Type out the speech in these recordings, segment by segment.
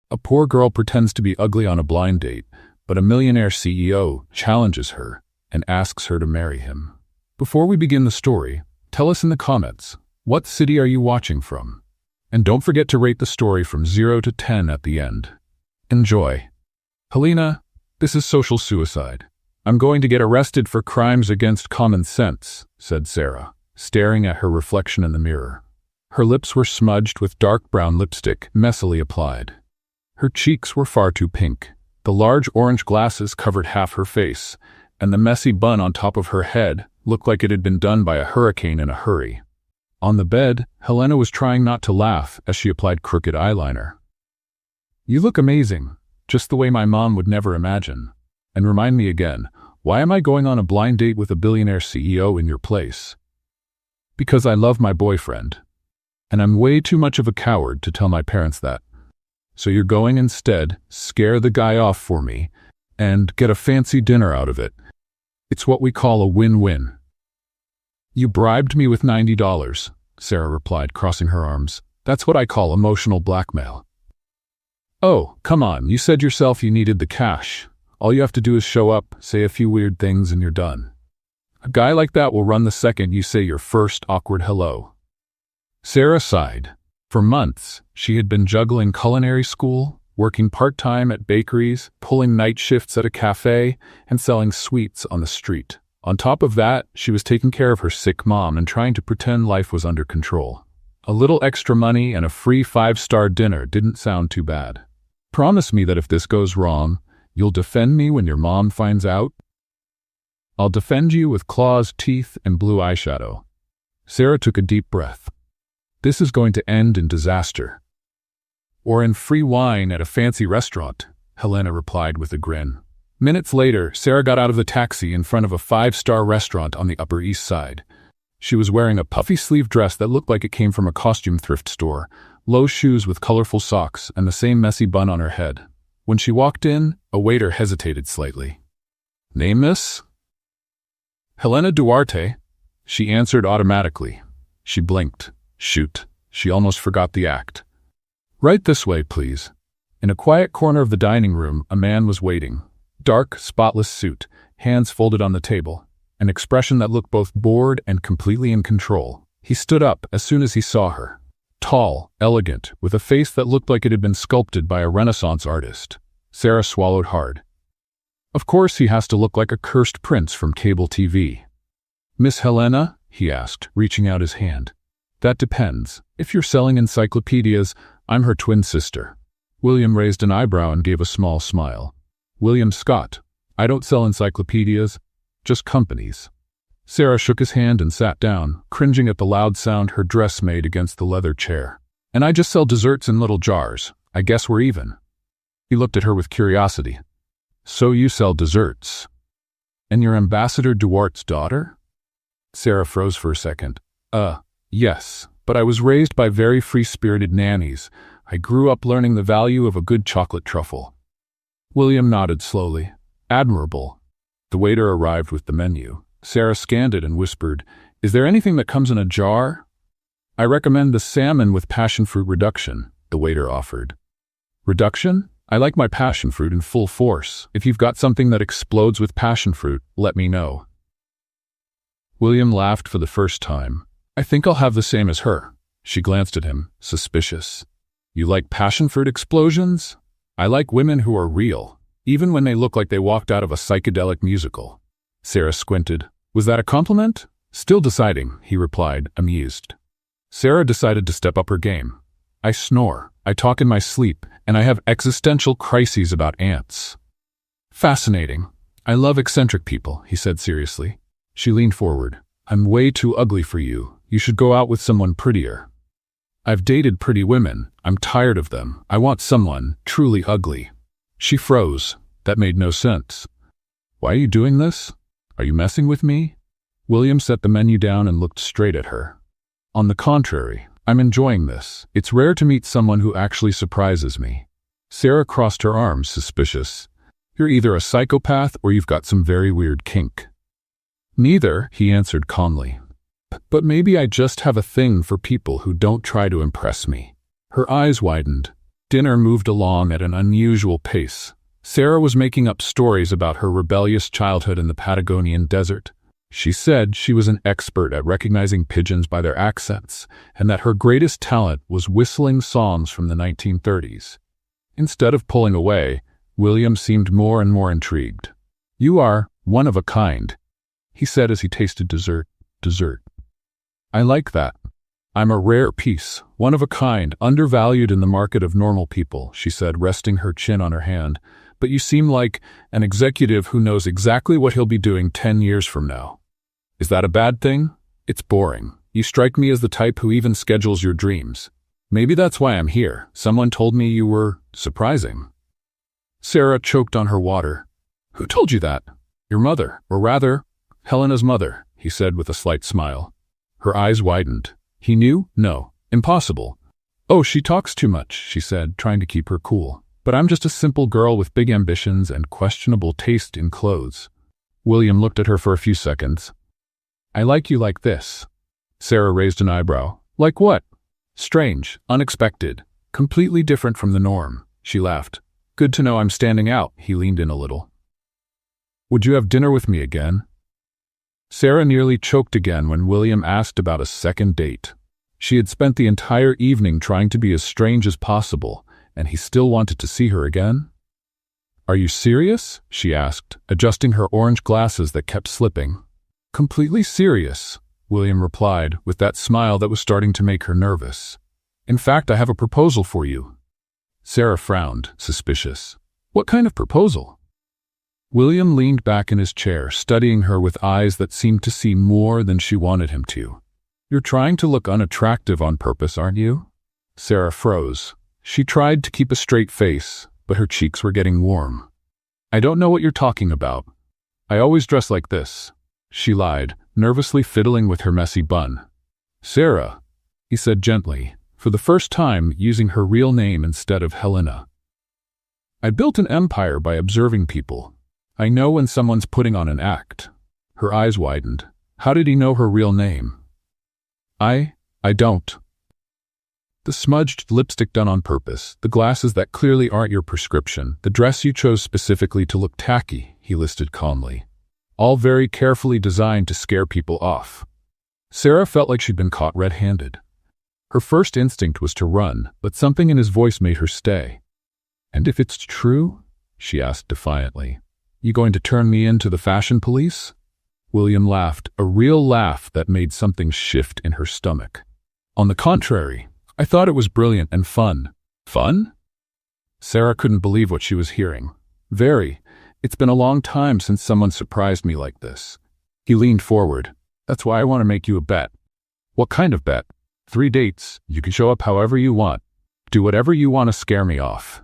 A poor girl pretends to be ugly on a blind date, but a millionaire CEO challenges her and asks her to marry him. Before we begin the story, tell us in the comments, what city are you watching from? And don't forget to rate the story from 0 to 10 at the end. Enjoy. Helena, this is social suicide. I'm going to get arrested for crimes against common sense, said Sarah, staring at her reflection in the mirror. Her lips were smudged with dark brown lipstick, messily applied. Her cheeks were far too pink. The large orange glasses covered half her face, and the messy bun on top of her head looked like it had been done by a hurricane in a hurry. On the bed, Helena was trying not to laugh as she applied crooked eyeliner. You look amazing, just the way my mom would never imagine. And remind me again, why am I going on a blind date with a billionaire CEO in your place? Because I love my boyfriend. And I'm way too much of a coward to tell my parents that. So you're going instead, scare the guy off for me, and get a fancy dinner out of it. It's what we call a win-win. You bribed me with $90, Sarah replied, crossing her arms. That's what I call emotional blackmail. Oh, come on, you said yourself you needed the cash. All you have to do is show up, say a few weird things, and you're done. A guy like that will run the second you say your first awkward hello. Sarah sighed. For months, she had been juggling culinary school, working part-time at bakeries, pulling night shifts at a cafe, and selling sweets on the street. On top of that, she was taking care of her sick mom and trying to pretend life was under control. A little extra money and a free 5-star dinner didn't sound too bad. Promise me that if this goes wrong, you'll defend me when your mom finds out? I'll defend you with claws, teeth, and blue eyeshadow. Sarah took a deep breath. This is going to end in disaster. Or in free wine at a fancy restaurant, Helena replied with a grin. Minutes later, Sarah got out of the taxi in front of a 5-star restaurant on the Upper East Side. She was wearing a puffy sleeve dress that looked like it came from a costume thrift store, low shoes with colorful socks, and the same messy bun on her head. When she walked in, a waiter hesitated slightly. Name, miss? Helena Duarte. She answered automatically. She blinked. Shoot, she almost forgot the act. Right this way, please. In a quiet corner of the dining room, a man was waiting. Dark, spotless suit, hands folded on the table, an expression that looked both bored and completely in control. He stood up as soon as he saw her. Tall, elegant, with a face that looked like it had been sculpted by a Renaissance artist. Sarah swallowed hard. Of course he has to look like a cursed prince from cable TV. Miss Helena? He asked, reaching out his hand. That depends. If you're selling encyclopedias, I'm her twin sister. William raised an eyebrow and gave a small smile. William Scott. I don't sell encyclopedias, just companies. Sarah shook his hand and sat down, cringing at the loud sound her dress made against the leather chair. And I just sell desserts in little jars. I guess we're even. He looked at her with curiosity. So you sell desserts. And you're Ambassador Duarte's daughter? Sarah froze for a second. Yes, but I was raised by very free-spirited nannies. I grew up learning the value of a good chocolate truffle. William nodded slowly. Admirable. The waiter arrived with the menu. Sarah scanned it and whispered, Is there anything that comes in a jar? I recommend the salmon with passion fruit reduction, the waiter offered. Reduction? I like my passion fruit in full force. If you've got something that explodes with passion fruit, let me know. William laughed for the first time. I think I'll have the same as her. She glanced at him, suspicious. You like passion fruit explosions? I like women who are real, even when they look like they walked out of a psychedelic musical. Sarah squinted. Was that a compliment? Still deciding, he replied, amused. Sarah decided to step up her game. I snore, I talk in my sleep, and I have existential crises about ants. Fascinating. I love eccentric people, he said seriously. She leaned forward. I'm way too ugly for you. You should go out with someone prettier. I've dated pretty women. I'm tired of them. I want someone truly ugly. She froze. That made no sense. Why are you doing this? Are you messing with me? William set the menu down and looked straight at her. On the contrary, I'm enjoying this. It's rare to meet someone who actually surprises me. Sarah crossed her arms, suspicious. You're either a psychopath or you've got some very weird kink. Neither, he answered calmly. But maybe I just have a thing for people who don't try to impress me. Her eyes widened. Dinner moved along at an unusual pace. Sarah was making up stories about her rebellious childhood in the Patagonian desert. She said she was an expert at recognizing pigeons by their accents, and that her greatest talent was whistling songs from the 1930s. Instead of pulling away, William seemed more and more intrigued. "You are one of a kind," he said as he tasted dessert. "I like that. I'm a rare piece, one of a kind, undervalued in the market of normal people," she said, resting her chin on her hand. "But you seem like an executive who knows exactly what he'll be doing 10 years from now. Is that a bad thing? It's boring. You strike me as the type who even schedules your dreams. Maybe that's why I'm here. Someone told me you were surprising." Sarah choked on her water. "Who told you that?" "Your mother, or rather, Helena's mother," he said with a slight smile. Her eyes widened. He knew? No. Impossible. "Oh, she talks too much," she said, trying to keep her cool. "But I'm just a simple girl with big ambitions and questionable taste in clothes." William looked at her for a few seconds. "I like you like this." Sarah raised an eyebrow. "Like what?" "Strange, unexpected, completely different from the norm." She laughed. "Good to know I'm standing out." He leaned in a little. "Would you have dinner with me again?" Sarah nearly choked again when William asked about a second date. She had spent the entire evening trying to be as strange as possible, and he still wanted to see her again? "Are you serious?" she asked, adjusting her orange glasses that kept slipping. "Completely serious," William replied, with that smile that was starting to make her nervous. "In fact, I have a proposal for you." Sarah frowned, suspicious. "What kind of proposal?" William leaned back in his chair, studying her with eyes that seemed to see more than she wanted him to. "You're trying to look unattractive on purpose, aren't you?" Sarah froze. She tried to keep a straight face, but her cheeks were getting warm. "I don't know what you're talking about. I always dress like this," she lied, nervously fiddling with her messy bun. "Sarah," he said gently, for the first time using her real name instead of Helena. "I built an empire by observing people. I know when someone's putting on an act." Her eyes widened. How did he know her real name? I don't. The smudged lipstick done on purpose, the glasses that clearly aren't your prescription, the dress you chose specifically to look tacky, he listed calmly. All very carefully designed to scare people off. Sarah felt like she'd been caught red-handed. Her first instinct was to run, but something in his voice made her stay. "And if it's true?" she asked defiantly. "You going to turn me into the fashion police?" William laughed, a real laugh that made something shift in her stomach. "On the contrary, I thought it was brilliant and fun." "Fun?" Sarah couldn't believe what she was hearing. "Very. It's been a long time since someone surprised me like this." He leaned forward. "That's why I want to make you a bet." "What kind of bet?" 3 dates. You can show up however you want. Do whatever you want to scare me off.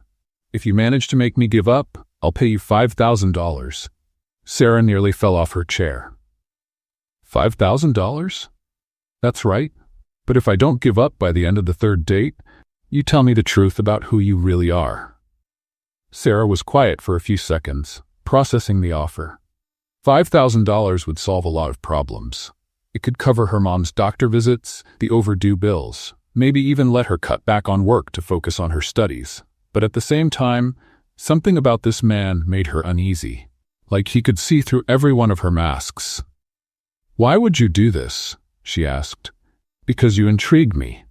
If you manage to make me give up, I'll pay you $5,000. Sarah nearly fell off her chair. $5,000? That's right. But if I don't give up by the end of the 3rd date, you tell me the truth about who you really are. Sarah was quiet for a few seconds, processing the offer. $5,000 would solve a lot of problems. It could cover her mom's doctor visits, the overdue bills, maybe even let her cut back on work to focus on her studies. But at the same time, something about this man made her uneasy, like he could see through every one of her masks. "Why would you do this?" she asked. "Because you intrigue me,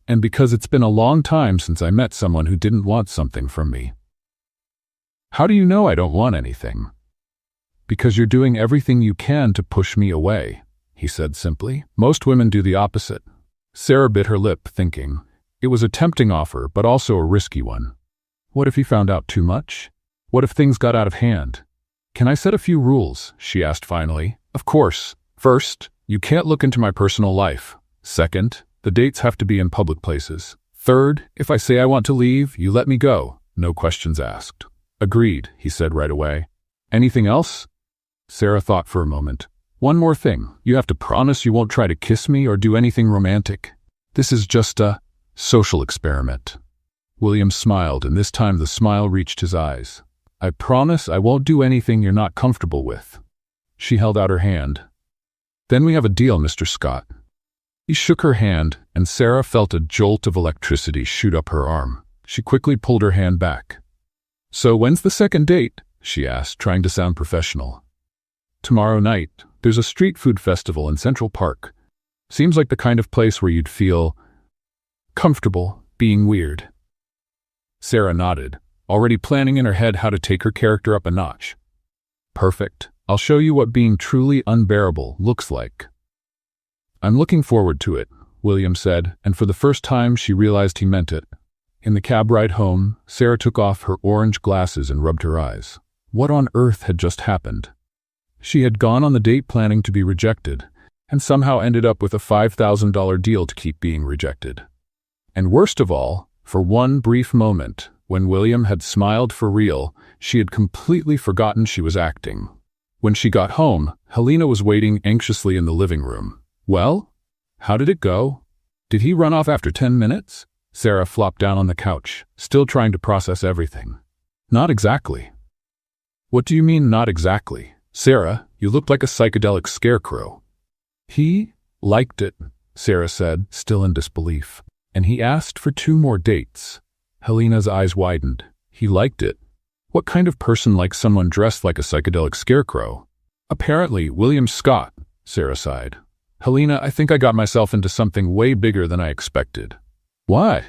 and because it's been a long time since I met someone who didn't want something from me." "How do you know I don't want anything?" "Because you're doing everything you can to push me away," he said simply. "Most women do the opposite." Sarah bit her lip, thinking. It was a tempting offer, but also a risky one. What if he found out too much? What if things got out of hand? "Can I set a few rules?" she asked finally. "Of course. First, you can't look into my personal life. Second, the dates have to be in public places. Third, if I say I want to leave, you let me go. No questions asked." "Agreed," he said right away. "Anything else?" Sarah thought for a moment. "One more thing. You have to promise you won't try to kiss me or do anything romantic. This is just a social experiment." William smiled, and this time the smile reached his eyes. "I promise I won't do anything you're not comfortable with." She held out her hand. "Then we have a deal, Mr. Scott." He shook her hand, and Sarah felt a jolt of electricity shoot up her arm. She quickly pulled her hand back. "So when's the second date?" she asked, trying to sound professional. "Tomorrow night. There's a street food festival in Central Park. Seems like the kind of place where you'd feel comfortable being weird." Sarah nodded, already planning in her head how to take her character up a notch. "Perfect. I'll show you what being truly unbearable looks like." "I'm looking forward to it," William said, and for the first time she realized he meant it. In the cab ride home, Sarah took off her orange glasses and rubbed her eyes. What on earth had just happened? She had gone on the date planning to be rejected, and somehow ended up with a $5,000 deal to keep being rejected. And worst of all, for one brief moment, when William had smiled for real, she had completely forgotten she was acting. When she got home, Helena was waiting anxiously in the living room. "Well, how did it go? Did he run off after 10 minutes? Sarah flopped down on the couch, still trying to process everything. "Not exactly." "What do you mean, not exactly? Sarah, you looked like a psychedelic scarecrow." "He liked it," Sarah said, still in disbelief. "And he asked for 2 more dates." Helena's eyes widened. "He liked it? What kind of person likes someone dressed like a psychedelic scarecrow?" "Apparently, William Scott," Sarah sighed. "Helena, I think I got myself into something way bigger than I expected." "Why?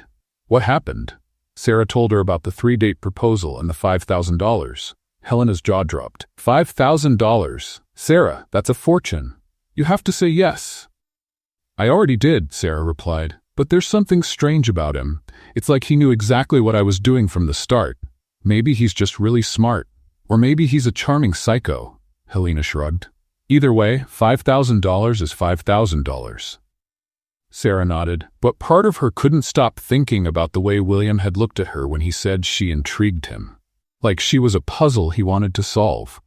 What happened?" Sarah told her about the 3-date proposal and the $5,000. Helena's jaw dropped. $5,000? Sarah, that's a fortune. You have to say yes." "I already did," Sarah replied. "But there's something strange about him. It's like he knew exactly what I was doing from the start. Maybe he's just really smart. Or maybe he's a charming psycho." Helena shrugged. "Either way, $5,000 is $5,000. Sarah nodded, but part of her couldn't stop thinking about the way William had looked at her when he said she intrigued him. Like she was a puzzle he wanted to solve.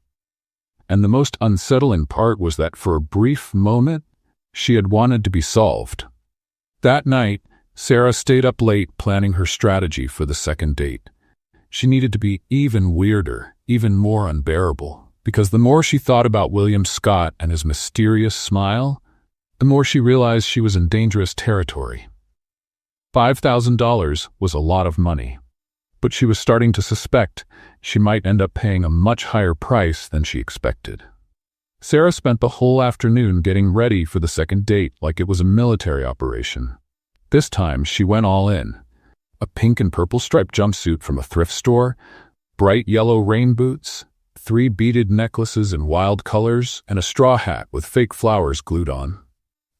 And the most unsettling part was that for a brief moment, she had wanted to be solved. That night, Sarah stayed up late planning her strategy for the second date. She needed to be even weirder, even more unbearable, because the more she thought about William Scott and his mysterious smile, the more she realized she was in dangerous territory. $5,000 was a lot of money, but she was starting to suspect she might end up paying a much higher price than she expected. Sarah spent the whole afternoon getting ready for the second date like it was a military operation. This time she went all in. A pink and purple striped jumpsuit from a thrift store, bright yellow rain boots, 3 beaded necklaces in wild colors, and a straw hat with fake flowers glued on.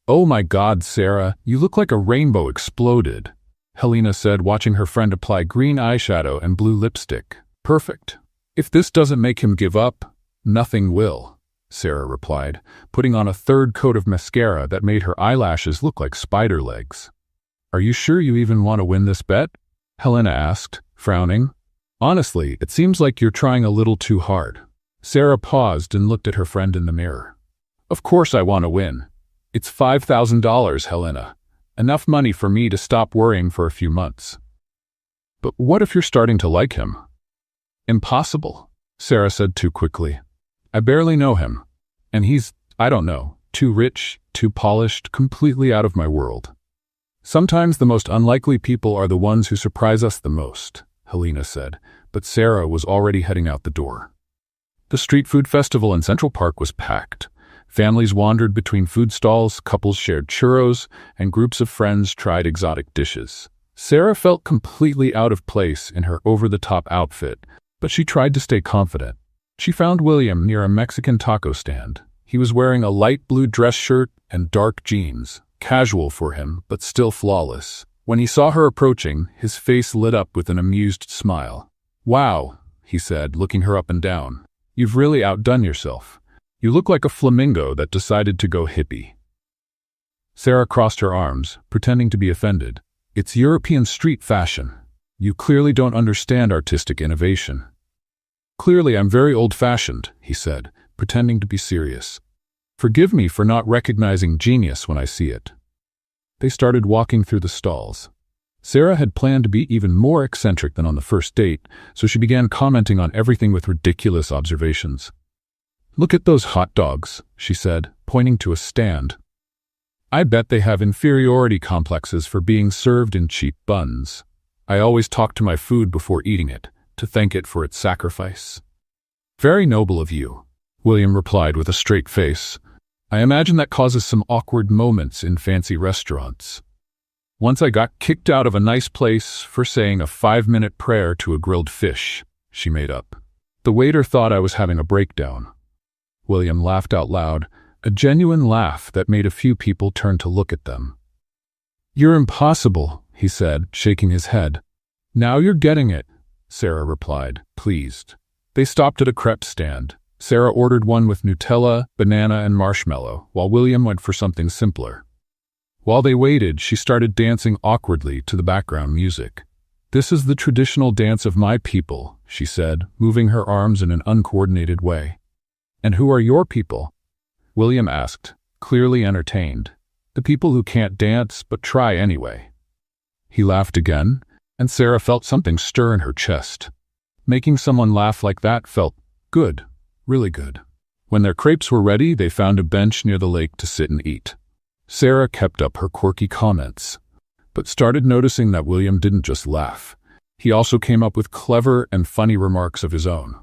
"Oh my God, Sarah, you look like a rainbow exploded," Helena said, watching her friend apply green eyeshadow and blue lipstick. "Perfect. If this doesn't make him give up, nothing will," Sarah replied, putting on a 3rd coat of mascara that made her eyelashes look like spider legs. "Are you sure you even want to win this bet?" Helena asked, frowning. "Honestly, it seems like you're trying a little too hard." Sarah paused and looked at her friend in the mirror. "Of course I want to win. It's $5,000, Helena. Enough money for me to stop worrying for a few months." "But what if you're starting to like him?" "Impossible," Sarah said too quickly. "I barely know him. And he's, I don't know, too rich, too polished, completely out of my world." "Sometimes the most unlikely people are the ones who surprise us the most," Helena said, but Sarah was already heading out the door. The street food festival in Central Park was packed. Families wandered between food stalls, couples shared churros, and groups of friends tried exotic dishes. Sarah felt completely out of place in her over-the-top outfit, but she tried to stay confident. She found William near a Mexican taco stand. He was wearing a light blue dress shirt and dark jeans, casual for him, but still flawless. When he saw her approaching, his face lit up with an amused smile. "Wow," he said, looking her up and down. "You've really outdone yourself. You look like a flamingo that decided to go hippie." Sarah crossed her arms, pretending to be offended. "It's European street fashion. You clearly don't understand artistic innovation." "Clearly I'm very old-fashioned," he said, pretending to be serious. "Forgive me for not recognizing genius when I see it." They started walking through the stalls. Sarah had planned to be even more eccentric than on the first date, so she began commenting on everything with ridiculous observations. "Look at those hot dogs," she said, pointing to a stand. "I bet they have inferiority complexes for being served in cheap buns. I always talk to my food before eating it, to thank it for its sacrifice." "Very noble of you," William replied with a straight face. "I imagine that causes some awkward moments in fancy restaurants. Once I got kicked out of a nice place for saying a 5-minute prayer to a grilled fish," she made up. "The waiter thought I was having a breakdown." William laughed out loud, a genuine laugh that made a few people turn to look at them. "You're impossible," he said, shaking his head. "Now you're getting it," Sarah replied, pleased. They stopped at a crepe stand. Sarah ordered one with Nutella, banana, and marshmallow, while William went for something simpler. While they waited, she started dancing awkwardly to the background music. "This is the traditional dance of my people," she said, moving her arms in an uncoordinated way. "And who are your people?" William asked, clearly entertained. "The people who can't dance but try anyway." He laughed again, and Sarah felt something stir in her chest. Making someone laugh like that felt good, really good. When their crepes were ready, they found a bench near the lake to sit and eat. Sarah kept up her quirky comments, but started noticing that William didn't just laugh. He also came up with clever and funny remarks of his own.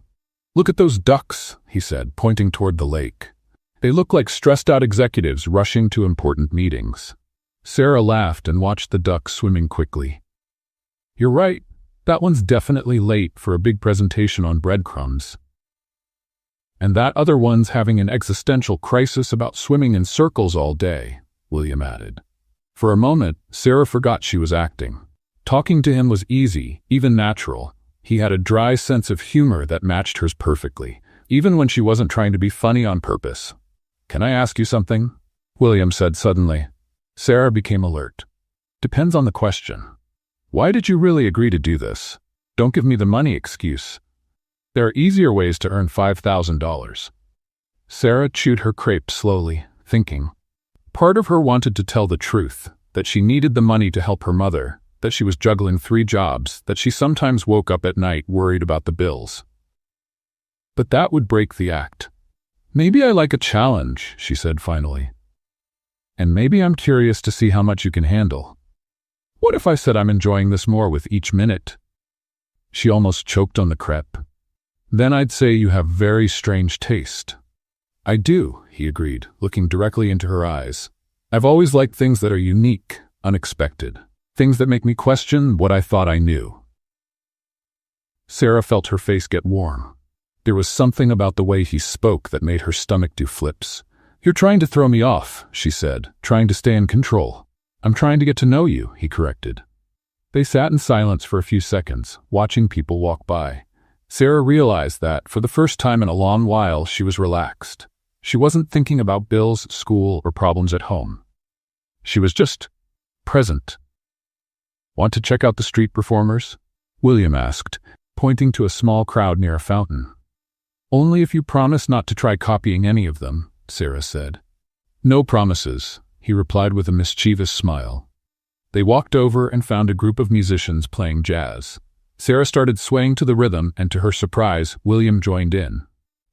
"Look at those ducks," he said, pointing toward the lake. "They look like stressed-out executives rushing to important meetings." Sarah laughed and watched the ducks swimming quickly. "You're right. That one's definitely late for a big presentation on breadcrumbs. And that other one's having an existential crisis about swimming in circles all day," William added. For a moment, Sarah forgot she was acting. Talking to him was easy, even natural. He had a dry sense of humor that matched hers perfectly, even when she wasn't trying to be funny on purpose. "Can I ask you something?" William said suddenly. Sarah became alert. "Depends on the question. Why did you really agree to do this? Don't give me the money excuse. There are easier ways to earn $5,000. Sarah chewed her crepe slowly, thinking. Part of her wanted to tell the truth, that she needed the money to help her mother, that she was juggling 3 jobs, that she sometimes woke up at night worried about the bills. But that would break the act. "Maybe I like a challenge," she said finally. "And maybe I'm curious to see how much you can handle. What if I said I'm enjoying this more with each minute?" She almost choked on the crepe. "Then I'd say you have very strange taste." "I do," he agreed, looking directly into her eyes. "I've always liked things that are unique, unexpected, things that make me question what I thought I knew." Sarah felt her face get warm. There was something about the way he spoke that made her stomach do flips. "You're trying to throw me off," she said, trying to stay in control. "I'm trying to get to know you," he corrected. They sat in silence for a few seconds, watching people walk by. Sarah realized that, for the first time in a long while, she was relaxed. She wasn't thinking about bills, school, or problems at home. She was just present. "Want to check out the street performers?" William asked, pointing to a small crowd near a fountain. "Only if you promise not to try copying any of them," Sarah said. "No promises," he replied with a mischievous smile. They walked over and found a group of musicians playing jazz. Sarah started swaying to the rhythm, and to her surprise, William joined in.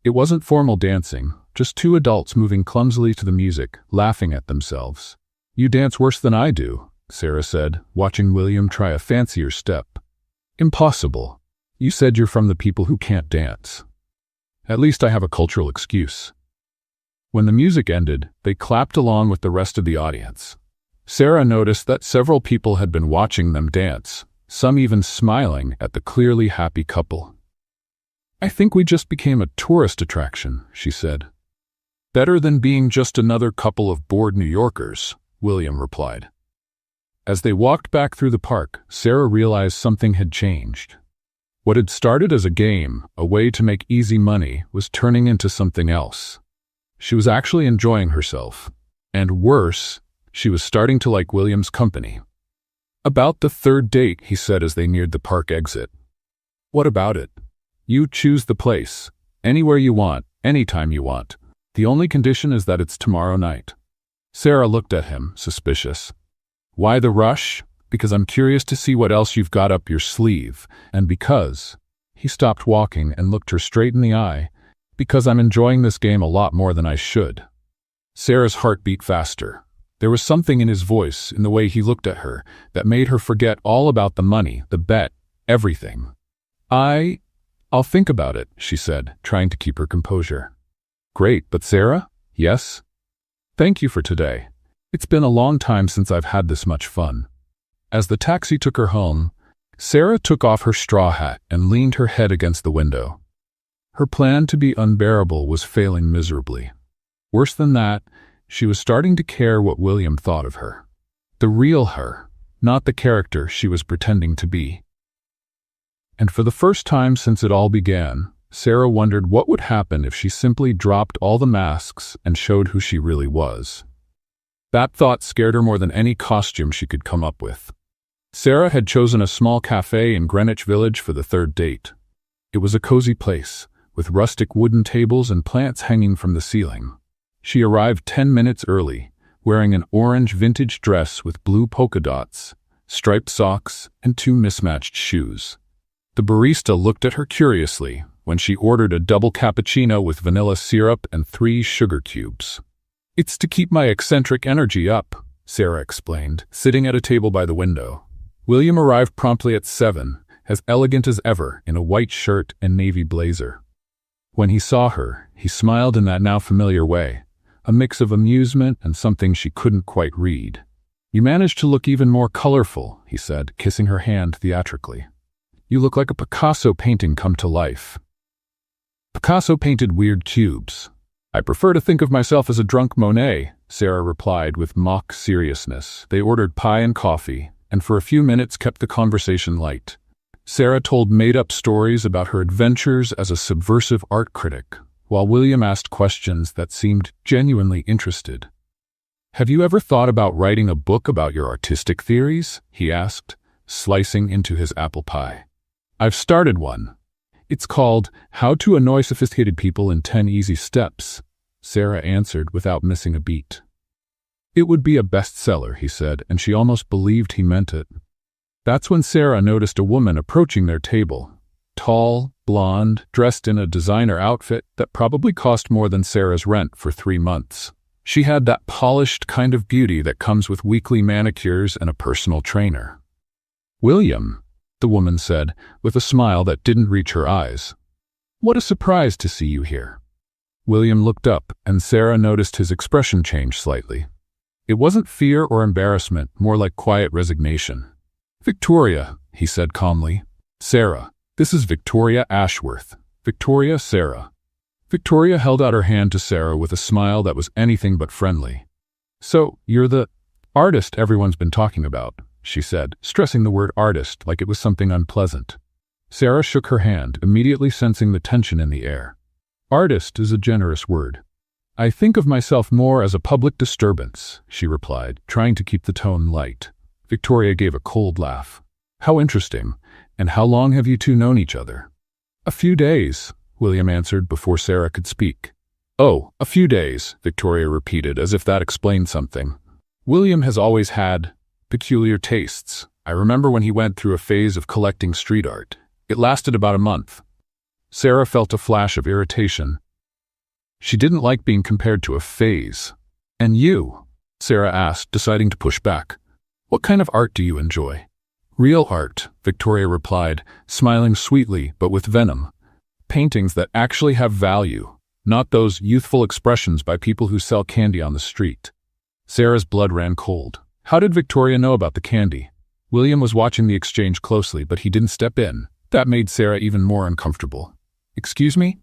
It wasn't formal dancing, just 2 adults moving clumsily to the music, laughing at themselves. "You dance worse than I do," Sarah said, watching William try a fancier step. "Impossible. You said you're from the people who can't dance." "At least I have a cultural excuse." When the music ended, they clapped along with the rest of the audience. Sarah noticed that several people had been watching them dance, some even smiling at the clearly happy couple. "I think we just became a tourist attraction," she said. "Better than being just another couple of bored New Yorkers," William replied. As they walked back through the park, Sarah realized something had changed. What had started as a game, a way to make easy money, was turning into something else. She was actually enjoying herself. And worse, she was starting to like William's company. "About the 3rd date," he said as they neared the park exit. "What about it? You choose the place. Anywhere you want, anytime you want. The only condition is that it's tomorrow night." Sarah looked at him, suspicious. "Why the rush?" "Because I'm curious to see what else you've got up your sleeve, and because—" He stopped walking and looked her straight in the eye. "Because I'm enjoying this game a lot more than I should." Sarah's heart beat faster. There was something in his voice, in the way he looked at her, that made her forget all about the money, the bet, everything. I'll think about it, she said, trying to keep her composure. Great, but Sarah? Yes? Thank you for today. It's been a long time since I've had this much fun. As the taxi took her home, Sarah took off her straw hat and leaned her head against the window. Her plan to be unbearable was failing miserably. Worse than that, she was starting to care what William thought of her. The real her, not the character she was pretending to be. And for the first time since it all began, Sarah wondered what would happen if she simply dropped all the masks and showed who she really was. That thought scared her more than any costume she could come up with. Sarah had chosen a small cafe in Greenwich Village for the third date. It was a cozy place, with rustic wooden tables and plants hanging from the ceiling. She arrived 10 minutes early, wearing an orange vintage dress with blue polka dots, striped socks, and 2 mismatched shoes. The barista looked at her curiously when she ordered a double cappuccino with vanilla syrup and 3 sugar cubes. It's to keep my eccentric energy up, Sarah explained, sitting at a table by the window. William arrived promptly at 7, as elegant as ever, in a white shirt and navy blazer. When he saw her, he smiled in that now familiar way, a mix of amusement and something she couldn't quite read. You managed to look even more colorful, he said, kissing her hand theatrically. You look like a Picasso painting come to life. Picasso painted weird cubes. I prefer to think of myself as a drunk Monet, Sarah replied with mock seriousness. They ordered pie and coffee, and for a few minutes kept the conversation light. Sarah told made-up stories about her adventures as a subversive art critic, while William asked questions that seemed genuinely interested. Have you ever thought about writing a book about your artistic theories? He asked, slicing into his apple pie. I've started one. It's called How to Annoy Sophisticated People in 10 Easy Steps, Sarah answered without missing a beat. It would be a bestseller, he said, and she almost believed he meant it. That's when Sarah noticed a woman approaching their table. Tall, blonde, dressed in a designer outfit that probably cost more than Sarah's rent for 3 months. She had that polished kind of beauty that comes with weekly manicures and a personal trainer. William, the woman said, with a smile that didn't reach her eyes. What a surprise to see you here. William looked up, and Sarah noticed his expression change slightly. It wasn't fear or embarrassment, more like quiet resignation. Victoria, he said calmly. Sarah, this is Victoria Ashworth. Victoria, Sarah. Victoria held out her hand to Sarah with a smile that was anything but friendly. So, you're the artist everyone's been talking about, she said, stressing the word artist like it was something unpleasant. Sarah shook her hand, immediately sensing the tension in the air. Artist is a generous word. I think of myself more as a public disturbance, she replied, trying to keep the tone light. Victoria gave a cold laugh. How interesting. And how long have you two known each other? A few days, William answered before Sarah could speak. Oh, a few days, Victoria repeated, as if that explained something. William has always had peculiar tastes. I remember when he went through a phase of collecting street art. It lasted about a month. Sarah felt a flash of irritation. She didn't like being compared to a phase. And you? Sarah asked, deciding to push back. What kind of art do you enjoy? Real art, Victoria replied, smiling sweetly but with venom. Paintings that actually have value, not those youthful expressions by people who sell candy on the street. Sarah's blood ran cold. How did Victoria know about the candy? William was watching the exchange closely, but he didn't step in. That made Sarah even more uncomfortable. Excuse me?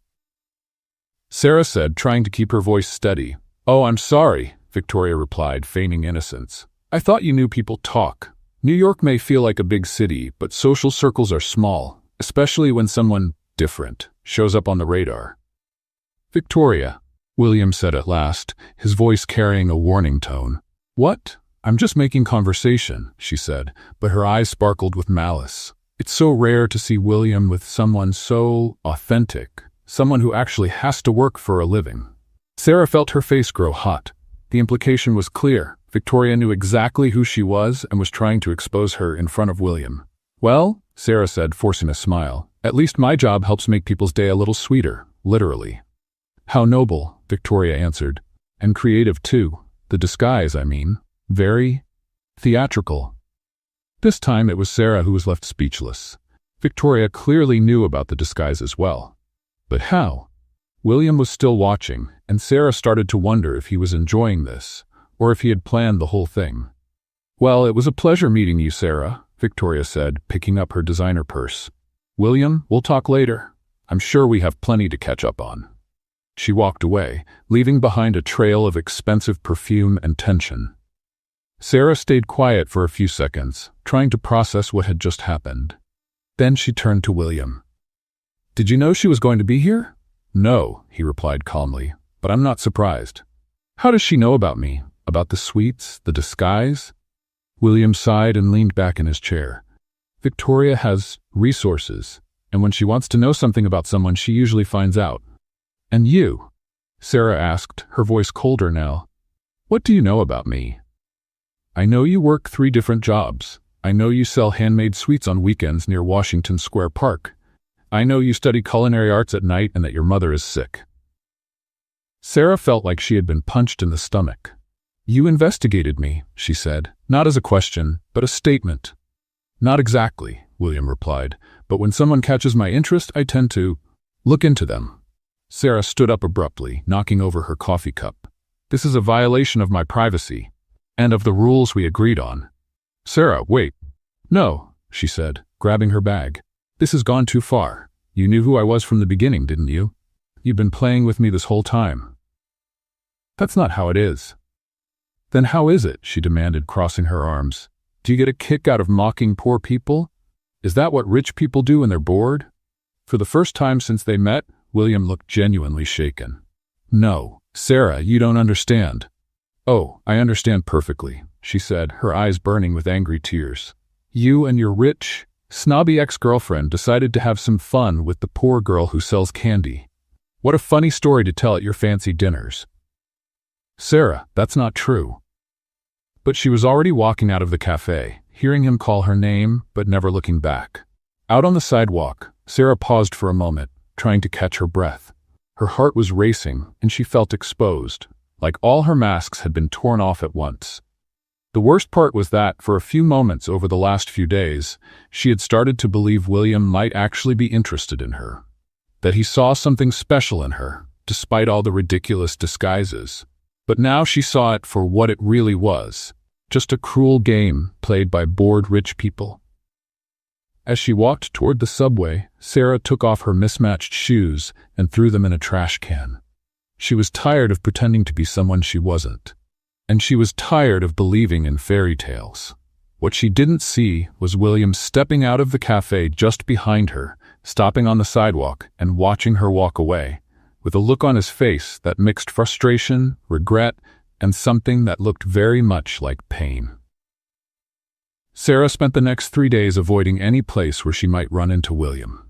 Sarah said, trying to keep her voice steady. Oh, I'm sorry, Victoria replied, feigning innocence. I thought you knew people talk. New York may feel like a big city, but social circles are small, especially when someone different shows up on the radar. Victoria, William said at last, his voice carrying a warning tone. What? I'm just making conversation, she said, but her eyes sparkled with malice. It's so rare to see William with someone so authentic, someone who actually has to work for a living. Sarah felt her face grow hot. The implication was clear. Victoria knew exactly who she was and was trying to expose her in front of William. Well, Sarah said, forcing a smile, at least my job helps make people's day a little sweeter, literally. How noble, Victoria answered. And creative too. The disguise, I mean. Very theatrical. This time it was Sarah who was left speechless. Victoria clearly knew about the disguise as well. But how? William was still watching, and Sarah started to wonder if he was enjoying this, or if he had planned the whole thing. "Well, it was a pleasure meeting you, Sarah," Victoria said, picking up her designer purse. "William, we'll talk later. I'm sure we have plenty to catch up on." She walked away, leaving behind a trail of expensive perfume and tension. Sarah stayed quiet for a few seconds, trying to process what had just happened. Then she turned to William. "Did you know she was going to be here?" "No," he replied calmly, "but I'm not surprised." "How does she know about me? About the sweets, the disguise?" William sighed and leaned back in his chair. "Victoria has resources, and when she wants to know something about someone, she usually finds out." "And you?" Sarah asked, her voice colder now. "What do you know about me?" "I know you work 3 different jobs. I know you sell handmade sweets on weekends near Washington Square Park. I know you study culinary arts at night and that your mother is sick." Sarah felt like she had been punched in the stomach. "You investigated me," she said, not as a question, but a statement. "Not exactly," William replied, "but when someone catches my interest, I tend to look into them." Sarah stood up abruptly, knocking over her coffee cup. "This is a violation of my privacy, and of the rules we agreed on." "Sarah, wait." "No," she said, grabbing her bag. "This has gone too far. You knew who I was from the beginning, didn't you? You've been playing with me this whole time." "That's not how it is." "Then how is it?" she demanded, crossing her arms. "Do you get a kick out of mocking poor people? Is that what rich people do when they're bored?" For the first time since they met, William looked genuinely shaken. "No, Sarah, you don't understand." "Oh, I understand perfectly," she said, her eyes burning with angry tears. "You and your rich, snobby ex-girlfriend decided to have some fun with the poor girl who sells candy. What a funny story to tell at your fancy dinners." "Sarah, that's not true." But she was already walking out of the cafe, hearing him call her name, but never looking back. Out on the sidewalk, Sarah paused for a moment, trying to catch her breath. Her heart was racing, and she felt exposed, like all her masks had been torn off at once. The worst part was that, for a few moments over the last few days, she had started to believe William might actually be interested in her. That he saw something special in her, despite all the ridiculous disguises. But now she saw it for what it really was, just a cruel game played by bored rich people. As she walked toward the subway, Sarah took off her mismatched shoes and threw them in a trash can. She was tired of pretending to be someone she wasn't. And she was tired of believing in fairy tales. What she didn't see was William stepping out of the cafe just behind her, stopping on the sidewalk and watching her walk away, with a look on his face that mixed frustration, regret, and something that looked very much like pain. Sarah spent the next 3 days avoiding any place where she might run into William.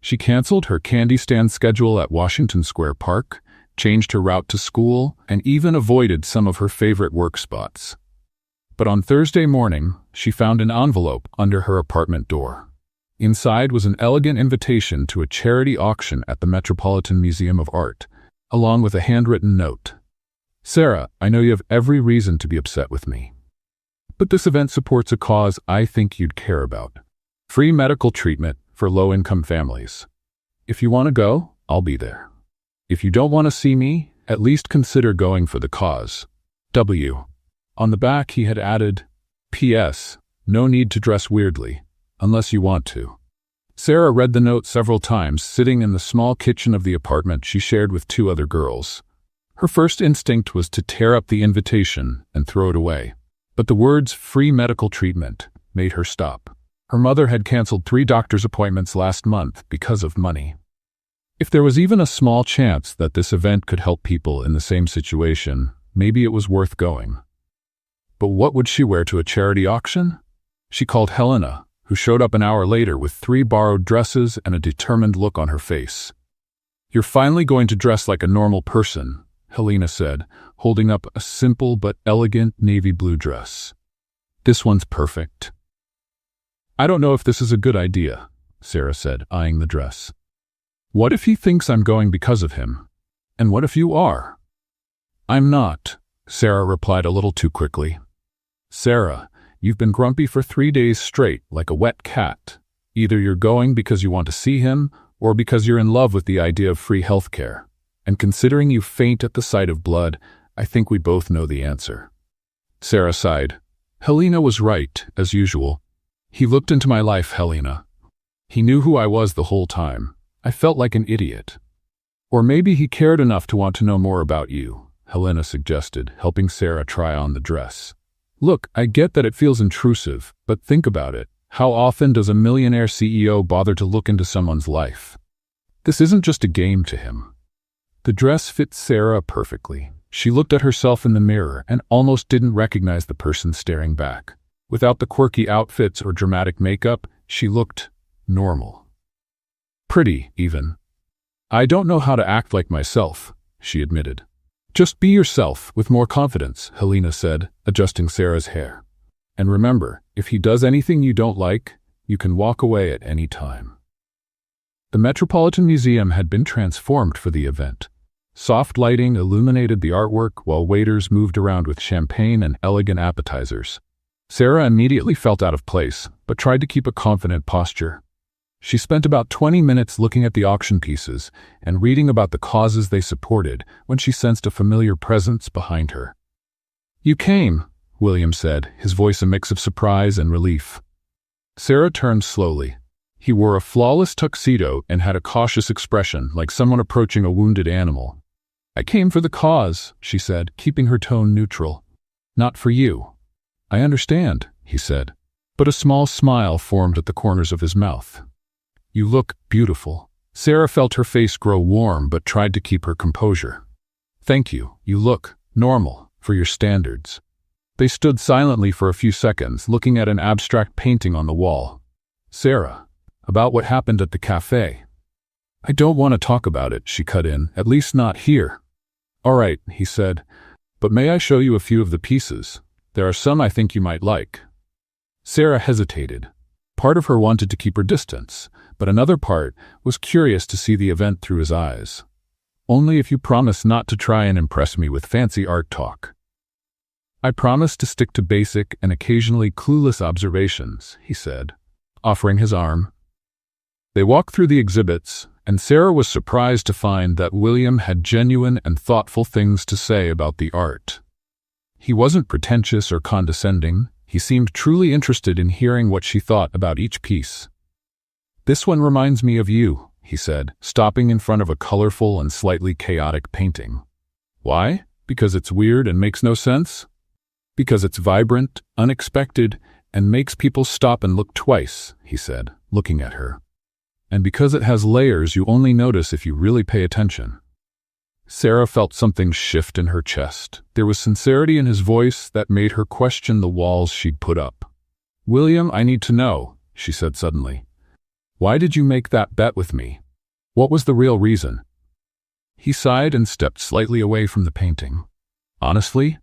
She canceled her candy stand schedule at Washington Square Park, changed her route to school, and even avoided some of her favorite work spots. But on Thursday morning, she found an envelope under her apartment door. Inside was an elegant invitation to a charity auction at the Metropolitan Museum of Art, along with a handwritten note. "Sarah, I know you have every reason to be upset with me. But this event supports a cause I think you'd care about. Free medical treatment for low-income families. If you want to go, I'll be there. If you don't want to see me, at least consider going for the cause. W." On the back he had added, "P.S. No need to dress weirdly, unless you want to." Sarah read the note several times, sitting in the small kitchen of the apartment she shared with 2 other girls. Her first instinct was to tear up the invitation and throw it away. But the words "free medical treatment" made her stop. Her mother had canceled 3 doctor's appointments last month because of money. If there was even a small chance that this event could help people in the same situation, maybe it was worth going. But what would she wear to a charity auction? She called Helena, who showed up an hour later with 3 borrowed dresses and a determined look on her face. "You're finally going to dress like a normal person," Helena said, holding up a simple but elegant navy blue dress. "This one's perfect." "I don't know if this is a good idea," Sarah said, eyeing the dress. "What if he thinks I'm going because of him? And what if you are?" "I'm not," Sarah replied a little too quickly. Sarah, you've been grumpy for 3 days straight, like a wet cat. Either you're going because you want to see him, or because you're in love with the idea of free healthcare. And considering you faint at the sight of blood, I think we both know the answer. Sarah sighed. Helena was right, as usual. He looked into my life, Helena. He knew who I was the whole time. I felt like an idiot. Or maybe he cared enough to want to know more about you, Helena suggested, helping Sarah try on the dress. Look, I get that it feels intrusive, but think about it. How often does a millionaire CEO bother to look into someone's life? This isn't just a game to him. The dress fit Sarah perfectly. She looked at herself in the mirror and almost didn't recognize the person staring back. Without the quirky outfits or dramatic makeup, she looked normal. Pretty, even. I don't know how to act like myself, she admitted. Just be yourself, with more confidence, Helena said, adjusting Sarah's hair. And remember, if he does anything you don't like, you can walk away at any time. The Metropolitan Museum had been transformed for the event. Soft lighting illuminated the artwork while waiters moved around with champagne and elegant appetizers. Sarah immediately felt out of place, but tried to keep a confident posture. She spent about 20 minutes looking at the auction pieces and reading about the causes they supported when she sensed a familiar presence behind her. You came, William said, his voice a mix of surprise and relief. Sarah turned slowly. He wore a flawless tuxedo and had a cautious expression, like someone approaching a wounded animal. I came for the cause, she said, keeping her tone neutral. Not for you. I understand, he said, but a small smile formed at the corners of his mouth. You look beautiful. Sarah felt her face grow warm but tried to keep her composure. Thank you. You look normal for your standards. They stood silently for a few seconds, looking at an abstract painting on the wall. Sarah, about what happened at the cafe. I don't want to talk about it, she cut in, at least not here. All right, he said, but may I show you a few of the pieces? There are some I think you might like. Sarah hesitated. Part of her wanted to keep her distance, but another part was curious to see the event through his eyes. Only if you promise not to try and impress me with fancy art talk. I promise to stick to basic and occasionally clueless observations, he said, offering his arm. They walked through the exhibits, and Sarah was surprised to find that William had genuine and thoughtful things to say about the art. He wasn't pretentious or condescending. He seemed truly interested in hearing what she thought about each piece. This one reminds me of you, he said, stopping in front of a colorful and slightly chaotic painting. Why? Because it's weird and makes no sense? Because it's vibrant, unexpected, and makes people stop and look twice, he said, looking at her. And because it has layers you only notice if you really pay attention. Sarah felt something shift in her chest. There was sincerity in his voice that made her question the walls she'd put up. William, I need to know, she said suddenly. Why did you make that bet with me? What was the real reason? He sighed and stepped slightly away from the painting. Honestly?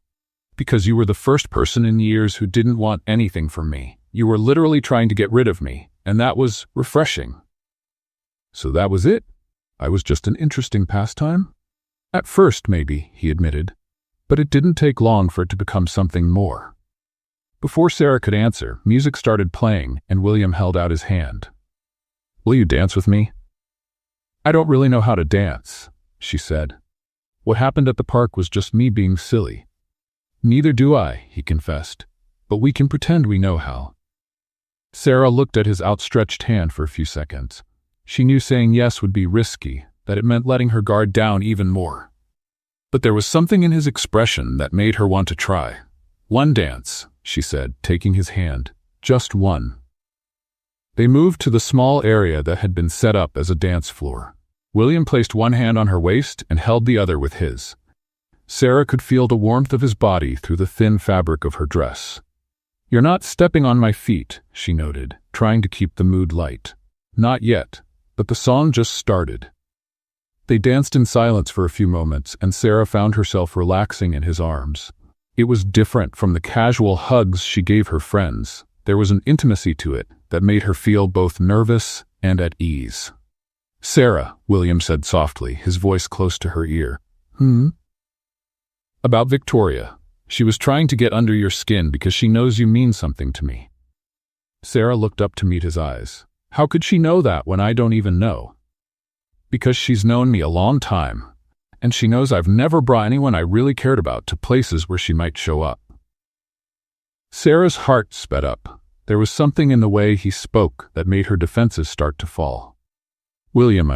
Because you were the first person in years who didn't want anything from me. You were literally trying to get rid of me, and that was refreshing. So that was it? I was just an interesting pastime? At first, maybe, he admitted, but it didn't take long for it to become something more. Before Sarah could answer, music started playing, and William held out his hand. Will you dance with me? I don't really know how to dance, she said. What happened at the park was just me being silly. Neither do I, he confessed, but we can pretend we know how. Sarah looked at his outstretched hand for a few seconds. She knew saying yes would be risky, that it meant letting her guard down even more. But there was something in his expression that made her want to try. One dance, she said, taking his hand. Just one. They moved to the small area that had been set up as a dance floor. William placed one hand on her waist and held the other with his. Sarah could feel the warmth of his body through the thin fabric of her dress. You're not stepping on my feet, she noted, trying to keep the mood light. Not yet, but the song just started. They danced in silence for a few moments, and Sarah found herself relaxing in his arms. It was different from the casual hugs she gave her friends. There was an intimacy to it that made her feel both nervous and at ease. Sarah, William said softly, his voice close to her ear. About Victoria. She was trying to get under your skin because she knows you mean something to me." Sarah looked up to meet his eyes. "How could she know that when I don't even know?" "Because she's known me a long time, and she knows I've never brought anyone I really cared about to places where she might show up." Sarah's heart sped up. There was something in the way he spoke that made her defenses start to fall. "William,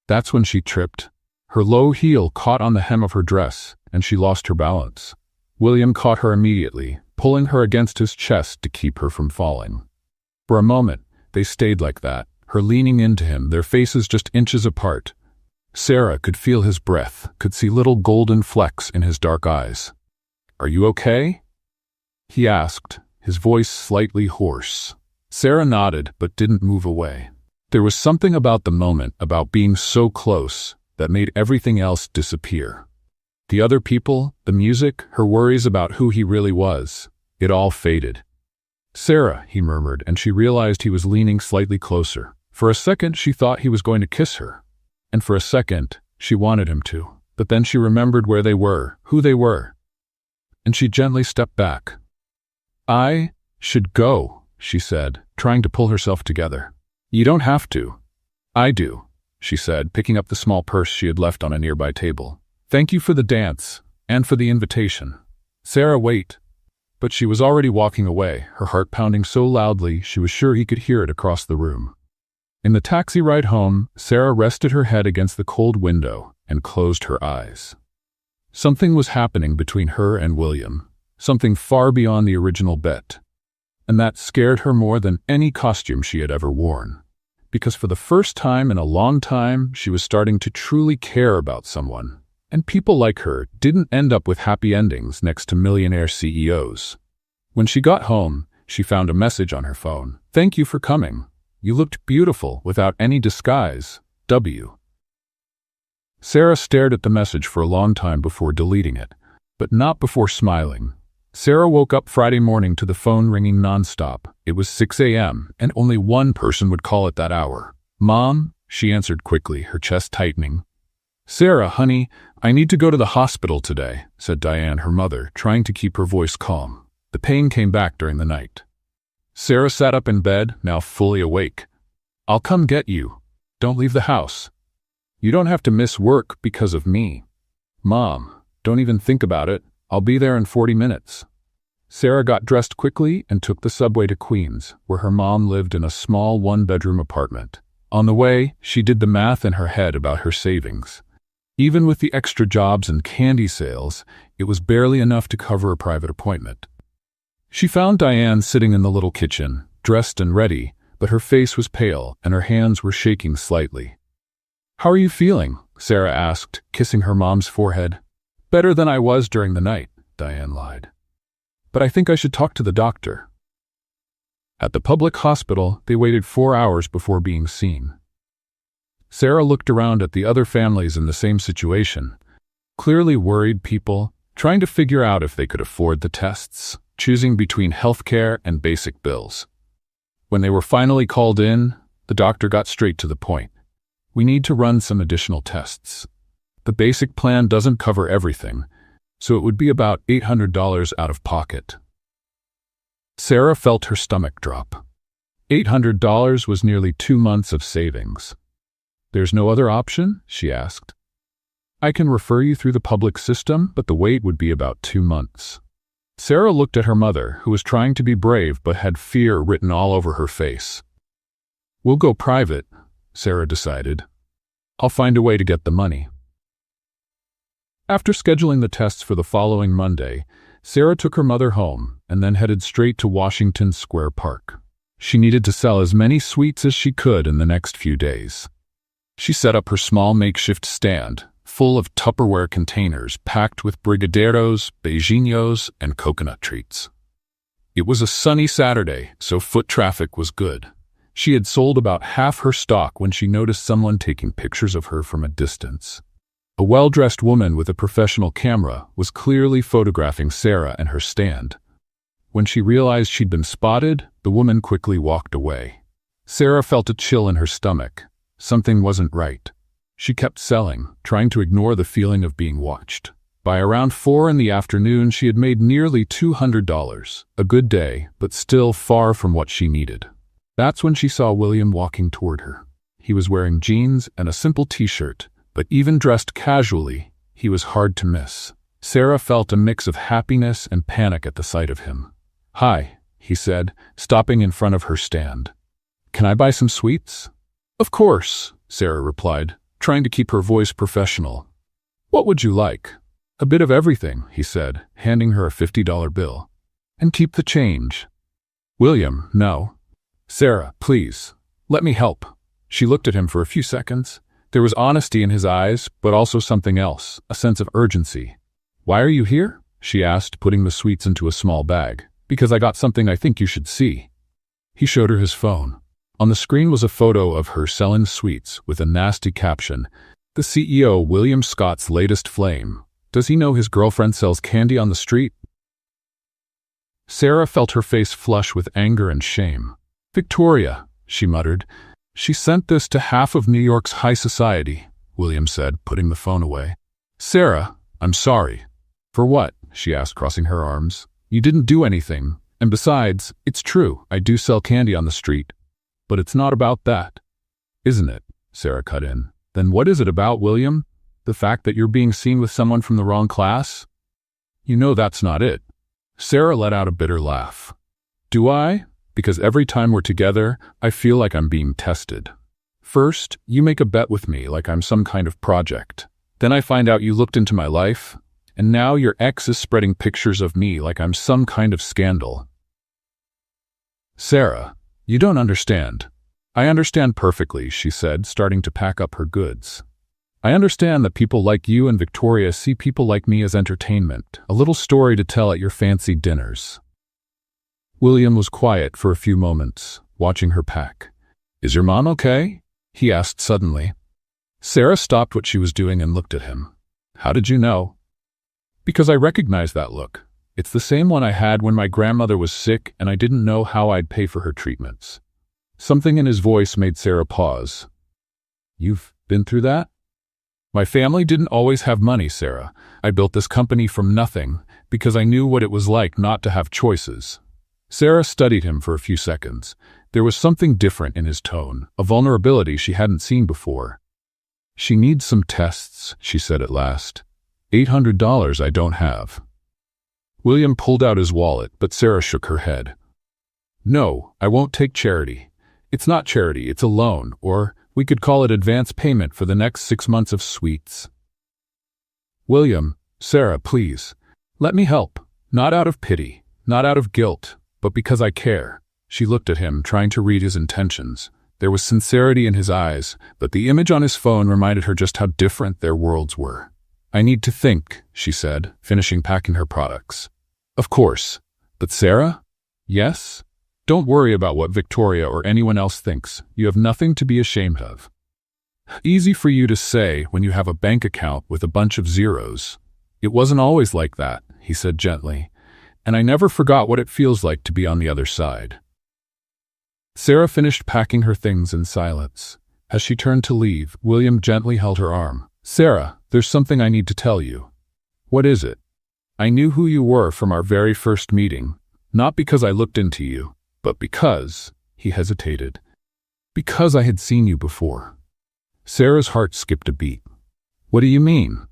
That's when she tripped. Her low heel caught on the hem of her dress, and she lost her balance. William caught her immediately, pulling her against his chest to keep her from falling. For a moment, they stayed like that, her leaning into him, their faces just inches apart. Sarah could feel his breath, could see little golden flecks in his dark eyes. "Are you okay?" he asked, his voice slightly hoarse. Sarah nodded, but didn't move away. There was something about the moment, about being so close, that made everything else disappear. The other people, the music, her worries about who he really was, it all faded. "Sarah," he murmured, and she realized he was leaning slightly closer. For a second, she thought he was going to kiss her. And for a second, she wanted him to. But then she remembered where they were, who they were. And she gently stepped back. "I should go," she said, trying to pull herself together. "You don't have to." "I do," she said, picking up the small purse she had left on a nearby table. "Thank you for the dance, and for the invitation." "Sarah, wait." But she was already walking away, her heart pounding so loudly she was sure he could hear it across the room. In the taxi ride home, Sarah rested her head against the cold window and closed her eyes. Something was happening between her and William, something far beyond the original bet. And that scared her more than any costume she had ever worn. Because for the first time in a long time, she was starting to truly care about someone. And people like her didn't end up with happy endings next to millionaire CEOs. When she got home, she found a message on her phone. "Thank you for coming. You looked beautiful without any disguise. W." Sarah stared at the message for a long time before deleting it, but not before smiling. Sarah woke up Friday morning to the phone ringing nonstop. It was 6 a.m., and only one person would call at that hour. "Mom," she answered quickly, her chest tightening. "Sarah, honey, I need to go to the hospital today," said Diane, her mother, trying to keep her voice calm. The pain came back during the night. Sarah sat up in bed, now fully awake. "I'll come get you. Don't leave the house. You don't have to miss work because of me." "Mom, don't even think about it. I'll be there in 40 minutes. Sarah got dressed quickly and took the subway to Queens, where her mom lived in a small one-bedroom apartment. On the way, she did the math in her head about her savings. Even with the extra jobs and candy sales, it was barely enough to cover a private appointment. She found Diane sitting in the little kitchen, dressed and ready, but her face was pale and her hands were shaking slightly. "How are you feeling?" Sarah asked, kissing her mom's forehead. "Better than I was during the night," Diane lied. "But I think I should talk to the doctor." At the public hospital, they waited 4 hours before being seen. Sarah looked around at the other families in the same situation, clearly worried people, trying to figure out if they could afford the tests, choosing between healthcare and basic bills. When they were finally called in, the doctor got straight to the point. "We need to run some additional tests. The basic plan doesn't cover everything, so it would be about $800 out of pocket." Sarah felt her stomach drop. $800 was nearly 2 months of savings. "There's no other option?" she asked. "I can refer you through the public system, but the wait would be about 2 months. Sarah looked at her mother, who was trying to be brave but had fear written all over her face. "We'll go private," Sarah decided. "I'll find a way to get the money." After scheduling the tests for the following Monday, Sarah took her mother home and then headed straight to Washington Square Park. She needed to sell as many sweets as she could in the next few days. She set up her small makeshift stand, full of Tupperware containers packed with brigadeiros, beijinhos, and coconut treats. It was a sunny Saturday, so foot traffic was good. She had sold about half her stock when she noticed someone taking pictures of her from a distance. A well-dressed woman with a professional camera was clearly photographing Sarah and her stand. When she realized she'd been spotted, the woman quickly walked away. Sarah felt a chill in her stomach. Something wasn't right. She kept selling, trying to ignore the feeling of being watched. By around 4 in the afternoon, she had made nearly $200. A good day, but still far from what she needed. That's when she saw William walking toward her. He was wearing jeans and a simple t-shirt, but even dressed casually, he was hard to miss. Sarah felt a mix of happiness and panic at the sight of him. "Hi," he said, stopping in front of her stand. "Can I buy some sweets?" "Of course," Sarah replied, trying to keep her voice professional. "What would you like?" "A bit of everything," he said, handing her a $50 bill. "And keep the change." "William, no." "Sarah, please, let me help." She looked at him for a few seconds. There was honesty in his eyes, but also something else, a sense of urgency. "Why are you here?" she asked, putting the sweets into a small bag. "Because I got something I think you should see." He showed her his phone. On the screen was a photo of her selling sweets with a nasty caption, "The CEO, William Scott's latest flame. Does he know his girlfriend sells candy on the street?" Sarah felt her face flush with anger and shame. "Victoria," she muttered. "She sent this to half of New York's high society," William said, putting the phone away. "Sarah, I'm sorry." "For what?" she asked, crossing her arms. "You didn't do anything. And besides, it's true, I do sell candy on the street. But it's not about that." "Isn't it?" Sarah cut in. "Then what is it about, William? The fact that you're being seen with someone from the wrong class? You know that's not it." Sarah let out a bitter laugh. "Do I? Because every time we're together, I feel like I'm being tested. First, you make a bet with me like I'm some kind of project. Then I find out you looked into my life, and now your ex is spreading pictures of me like I'm some kind of scandal." "Sarah, you don't understand." "I understand perfectly," she said, starting to pack up her goods. "I understand that people like you and Victoria see people like me as entertainment, a little story to tell at your fancy dinners." William was quiet for a few moments, watching her pack. "Is your mom okay?" he asked suddenly. Sarah stopped what she was doing and looked at him. "How did you know?" "Because I recognize that look. It's the same one I had when my grandmother was sick and I didn't know how I'd pay for her treatments." Something in his voice made Sarah pause. "You've been through that?" "My family didn't always have money, Sarah. I built this company from nothing because I knew what it was like not to have choices." Sarah studied him for a few seconds. There was something different in his tone, a vulnerability she hadn't seen before. "She needs some tests," she said at last. $800 I don't have." William pulled out his wallet, but Sarah shook her head. "No, I won't take charity. It's not charity, it's a loan, or we could call it advance payment for the next 6 months of sweets." "William, Sarah, please, let me help. Not out of pity, not out of guilt, but because I care." She looked at him, trying to read his intentions. There was sincerity in his eyes, but the image on his phone reminded her just how different their worlds were. "I need to think," she said, finishing packing her products. "Of course. But Sarah?" "Yes? Don't worry about what Victoria or anyone else thinks. You have nothing to be ashamed of." "Easy for you to say when you have a bank account with a bunch of zeros. It wasn't always like that," he said gently, "and I never forgot what it feels like to be on the other side." Sarah finished packing her things in silence. As she turned to leave, William gently held her arm. "Sarah, there's something I need to tell you." "What is it?" "I knew who you were from our very first meeting, not because I looked into you, but because," he hesitated, "because I had seen you before." Sarah's heart skipped a beat. "What do you mean?"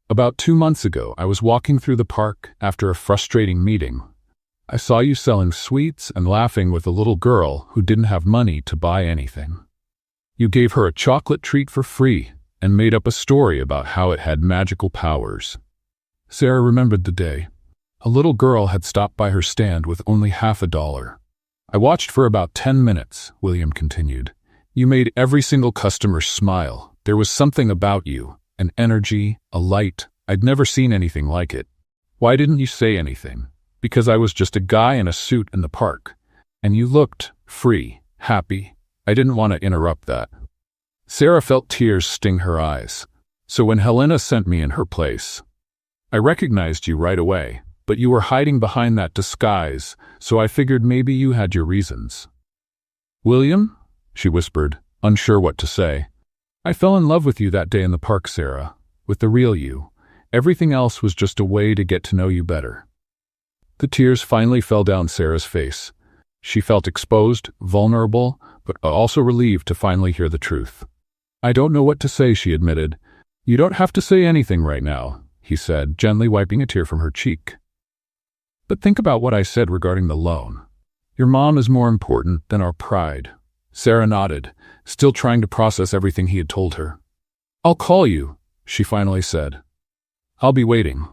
"About 2 months ago, I was walking through the park after a frustrating meeting. I saw you selling sweets and laughing with a little girl who didn't have money to buy anything. You gave her a chocolate treat for free and made up a story about how it had magical powers." Sarah remembered the day. A little girl had stopped by her stand with only $50. "I watched for about 10 minutes, William continued. "You made every single customer smile. There was something about you, an energy, a light. I'd never seen anything like it. Why didn't you say anything?" "Because I was just a guy in a suit in the park. And you looked free, happy. I didn't want to interrupt that." Sarah felt tears sting her eyes. "So when Helena sent me in her place, I recognized you right away, but you were hiding behind that disguise, so I figured maybe you had your reasons." "William?" she whispered, unsure what to say. "I fell in love with you that day in the park, Sarah, with the real you, Everything else was just a way to get to know you better. The tears finally fell down Sarah's face. She felt exposed, vulnerable, but also relieved to finally hear the truth. I don't know what to say, she admitted. You don't have to say anything right now, he said, gently wiping a tear from her cheek. But think about what I said regarding the loan. Your mom is more important than our pride. Sarah nodded, still trying to process everything he had told her. I'll call you, she finally said. I'll be waiting.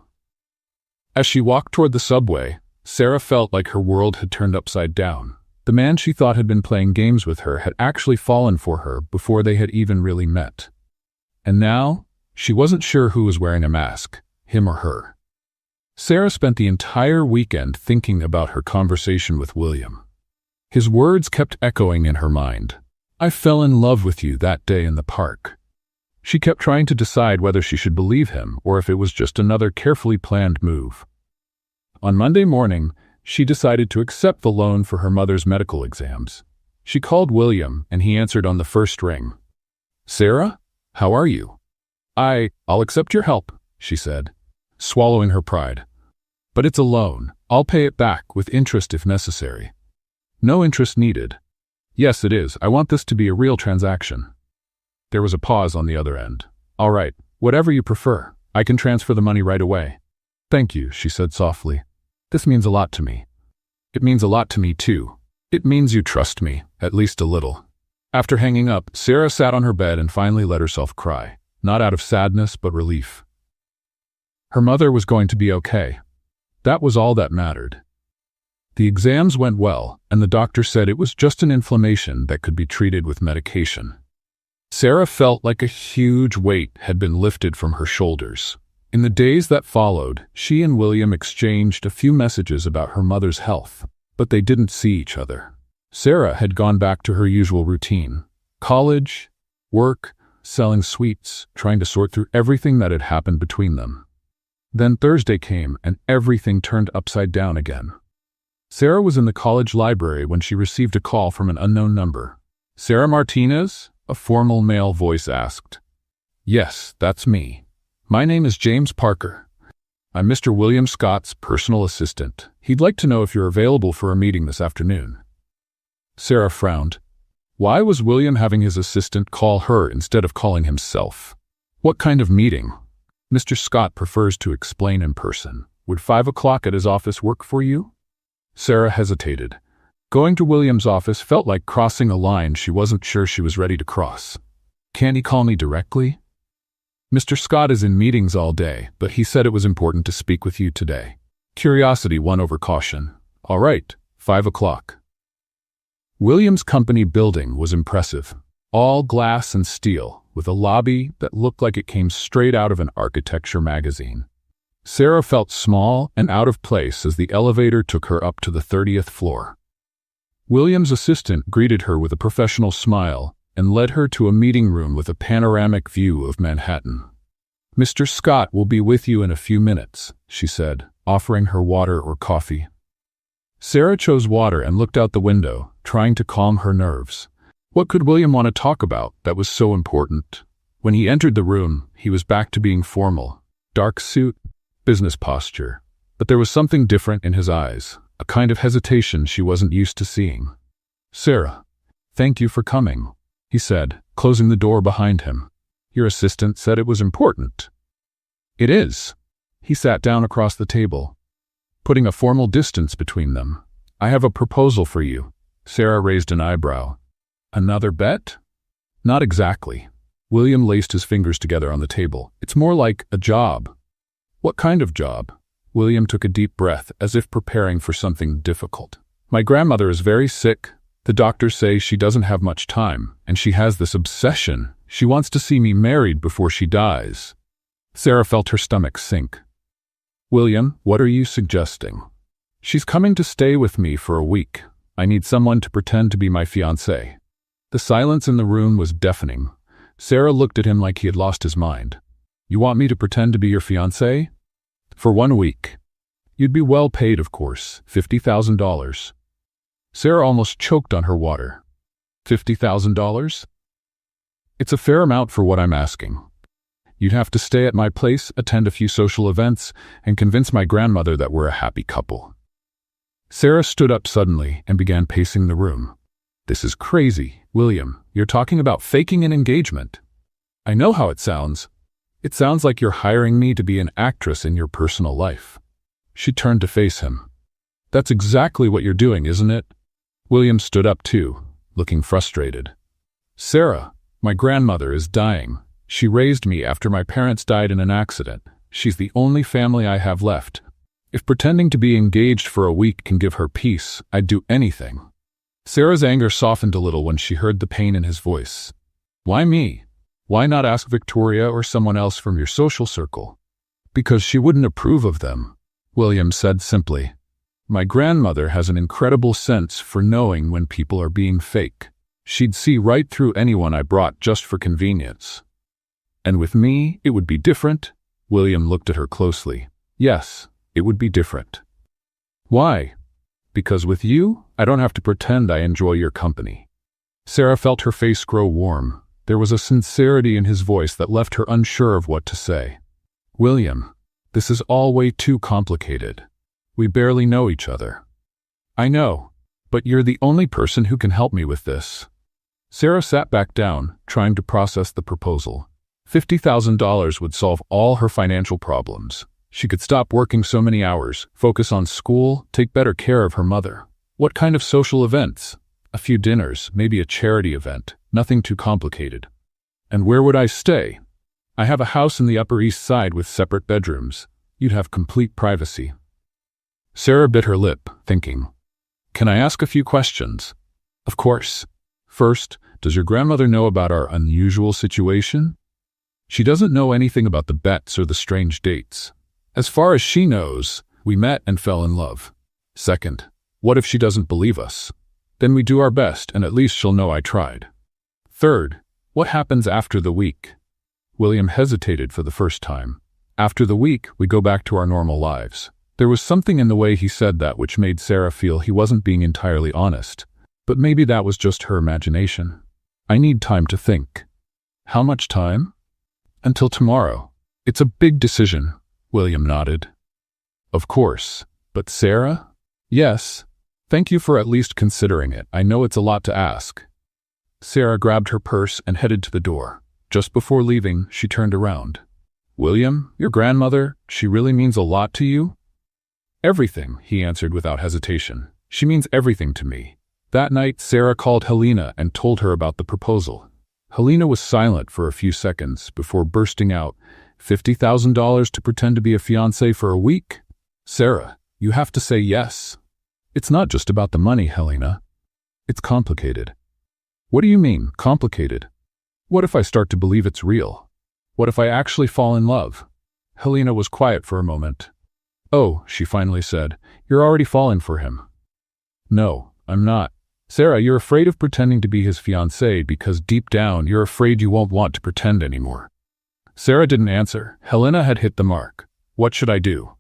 As she walked toward the subway, Sarah felt like her world had turned upside down. The man she thought had been playing games with her had actually fallen for her before they had even really met. And now, she wasn't sure who was wearing a mask, him or her. Sarah spent the entire weekend thinking about her conversation with William. His words kept echoing in her mind. I fell in love with you that day in the park. She kept trying to decide whether she should believe him or if it was just another carefully planned move. On Monday morning, she decided to accept the loan for her mother's medical exams. She called William, and he answered on the first ring. Sarah, how are you? I'll accept your help, she said, swallowing her pride. But it's a loan. I'll pay it back with interest if necessary. No interest needed. Yes, it is. I want this to be a real transaction. There was a pause on the other end. All right, whatever you prefer. I can transfer the money right away. Thank you, she said softly. This means a lot to me. It means a lot to me, too. It means you trust me, at least a little. After hanging up, Sarah sat on her bed and finally let herself cry, not out of sadness but relief. Her mother was going to be okay. That was all that mattered. The exams went well, and the doctor said it was just an inflammation that could be treated with medication. Sarah felt like a huge weight had been lifted from her shoulders. In the days that followed, she and William exchanged a few messages about her mother's health, but they didn't see each other. Sarah had gone back to her usual routine. College, work, selling sweets, trying to sort through everything that had happened between them. Then Thursday came, and everything turned upside down again. Sarah was in the college library when she received a call from an unknown number. Sarah Martinez? A formal male voice asked. Yes, that's me. My name is James Parker. I'm Mr. William Scott's personal assistant. He'd like to know if you're available for a meeting this afternoon. Sarah frowned. Why was William having his assistant call her instead of calling himself? What kind of meeting? Mr. Scott prefers to explain in person. Would 5 o'clock at his office work for you? Sarah hesitated. Going to William's office felt like crossing a line she wasn't sure she was ready to cross. Can't he call me directly? Mr. Scott is in meetings all day, but he said it was important to speak with you today. Curiosity won over caution. All right, 5 o'clock. William's company building was impressive. All glass and steel, with a lobby that looked like it came straight out of an architecture magazine. Sarah felt small and out of place as the elevator took her up to the 30th floor. William's assistant greeted her with a professional smile and led her to a meeting room with a panoramic view of Manhattan. Mr. Scott will be with you in a few minutes, she said, offering her water or coffee. Sarah chose water and looked out the window, trying to calm her nerves. What could William want to talk about that was so important? When he entered the room, he was back to being formal. Dark suit, business posture. But there was something different in his eyes, a kind of hesitation she wasn't used to seeing. Sarah, thank you for coming, he said, closing the door behind him. Your assistant said it was important. It is. He sat down across the table, putting a formal distance between them. I have a proposal for you. Sarah raised an eyebrow. Another bet? Not exactly. William laced his fingers together on the table. It's more like a job. What kind of job? William took a deep breath, as if preparing for something difficult. My grandmother is very sick. The doctors say she doesn't have much time, and she has this obsession. She wants to see me married before she dies. Sarah felt her stomach sink. William, what are you suggesting? She's coming to stay with me for a week. I need someone to pretend to be my fiancé. The silence in the room was deafening. Sarah looked at him like he had lost his mind. You want me to pretend to be your fiancé? For 1 week. You'd be well paid, of course, $50,000. Sarah almost choked on her water. $50,000? It's a fair amount for what I'm asking. You'd have to stay at my place, attend a few social events, and convince my grandmother that we're a happy couple. Sarah stood up suddenly and began pacing the room. This is crazy, William. You're talking about faking an engagement. I know how it sounds. It sounds like you're hiring me to be an actress in your personal life. She turned to face him. That's exactly what you're doing, isn't it? William stood up too, looking frustrated. Sarah, my grandmother is dying. She raised me after my parents died in an accident. She's the only family I have left. If pretending to be engaged for a week can give her peace, I'd do anything. Sarah's anger softened a little when she heard the pain in his voice. Why me? Why not ask Victoria or someone else from your social circle? Because she wouldn't approve of them, William said simply. My grandmother has an incredible sense for knowing when people are being fake. She'd see right through anyone I brought just for convenience. And with me, it would be different? William looked at her closely. Yes, it would be different. Why? Because with you, I don't have to pretend I enjoy your company. Sarah felt her face grow warm. There was a sincerity in his voice that left her unsure of what to say. William, this is all way too complicated. We barely know each other. I know, but you're the only person who can help me with this. Sarah sat back down, trying to process the proposal. $50,000 would solve all her financial problems. She could stop working so many hours, focus on school, take better care of her mother. What kind of social events? A few dinners, maybe a charity event, nothing too complicated. And where would I stay? I have a house in the Upper East Side with separate bedrooms. You'd have complete privacy. Sarah bit her lip, thinking, Can I ask a few questions? Of course. First, does your grandmother know about our unusual situation? She doesn't know anything about the bets or the strange dates. As far as she knows, we met and fell in love. Second, what if she doesn't believe us? Then we do our best, and at least she'll know I tried. Third, what happens after the week? William hesitated for the first time. After the week, we go back to our normal lives. There was something in the way he said that which made Sarah feel he wasn't being entirely honest. But maybe that was just her imagination. I need time to think. How much time? Until tomorrow. It's a big decision, William nodded. Of course. But Sarah? Yes. Thank you for at least considering it. I know it's a lot to ask. Sarah grabbed her purse and headed to the door. Just before leaving, she turned around. William, your grandmother, she really means a lot to you? Everything, he answered without hesitation. She means everything to me. That night, Sarah called Helena and told her about the proposal. Helena was silent for a few seconds before bursting out, $50,000 to pretend to be a fiancé for a week? Sarah, you have to say yes. It's not just about the money, Helena. It's complicated. What do you mean, complicated? What if I start to believe it's real? What if I actually fall in love? Helena was quiet for a moment. Oh, she finally said, you're already falling for him. No, I'm not. Sarah, you're afraid of pretending to be his fiancée because deep down you're afraid you won't want to pretend anymore. Sarah didn't answer. Helena had hit the mark. What should I do?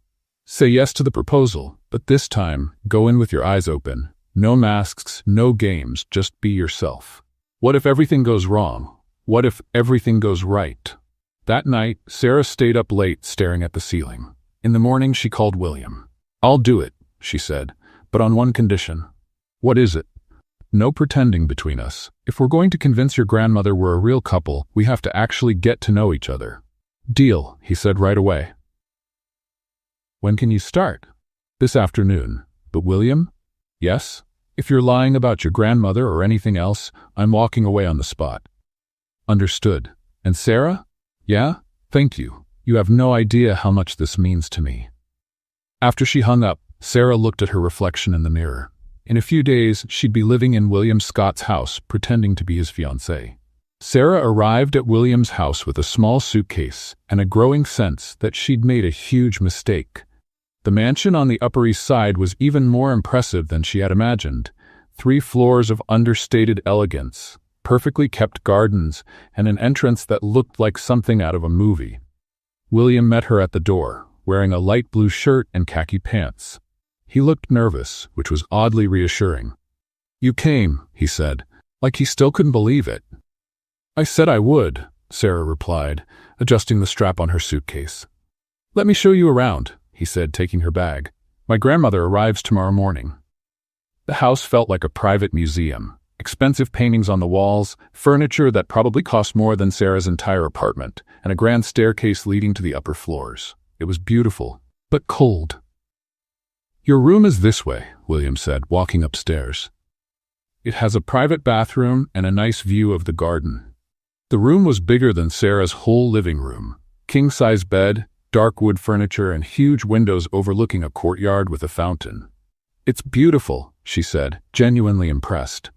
Say yes to the proposal, but this time, go in with your eyes open. No masks, no games, just be yourself. What if everything goes wrong? What if everything goes right? That night, Sarah stayed up late staring at the ceiling. In the morning, she called William. I'll do it, she said, but on one condition. What is it? No pretending between us. If we're going to convince your grandmother we're a real couple, we have to actually get to know each other. Deal, he said right away. When can you start? This afternoon. But William? Yes? If you're lying about your grandmother or anything else, I'm walking away on the spot. Understood. And Sarah? Yeah? Thank you. You have no idea how much this means to me. After she hung up, Sarah looked at her reflection in the mirror. In a few days, she'd be living in William Scott's house, pretending to be his fiancée. Sarah arrived at William's house with a small suitcase and a growing sense that she'd made a huge mistake. The mansion on the Upper East Side was even more impressive than she had imagined. 3 floors of understated elegance, perfectly kept gardens, and an entrance that looked like something out of a movie. William met her at the door, wearing a light blue shirt and khaki pants. He looked nervous, which was oddly reassuring. You came, he said, like he still couldn't believe it. I said I would, Sarah replied, adjusting the strap on her suitcase. "Let me show you around," he said, taking her bag. "My grandmother arrives tomorrow morning." The house felt like a private museum. Expensive paintings on the walls, furniture that probably cost more than Sarah's entire apartment, and a grand staircase leading to the upper floors. It was beautiful, but cold. "Your room is this way," William said, walking upstairs. "It has a private bathroom and a nice view of the garden." The room was bigger than Sarah's whole living room. King-size bed, dark wood furniture, and huge windows overlooking a courtyard with a fountain. "It's beautiful," she said, genuinely impressed.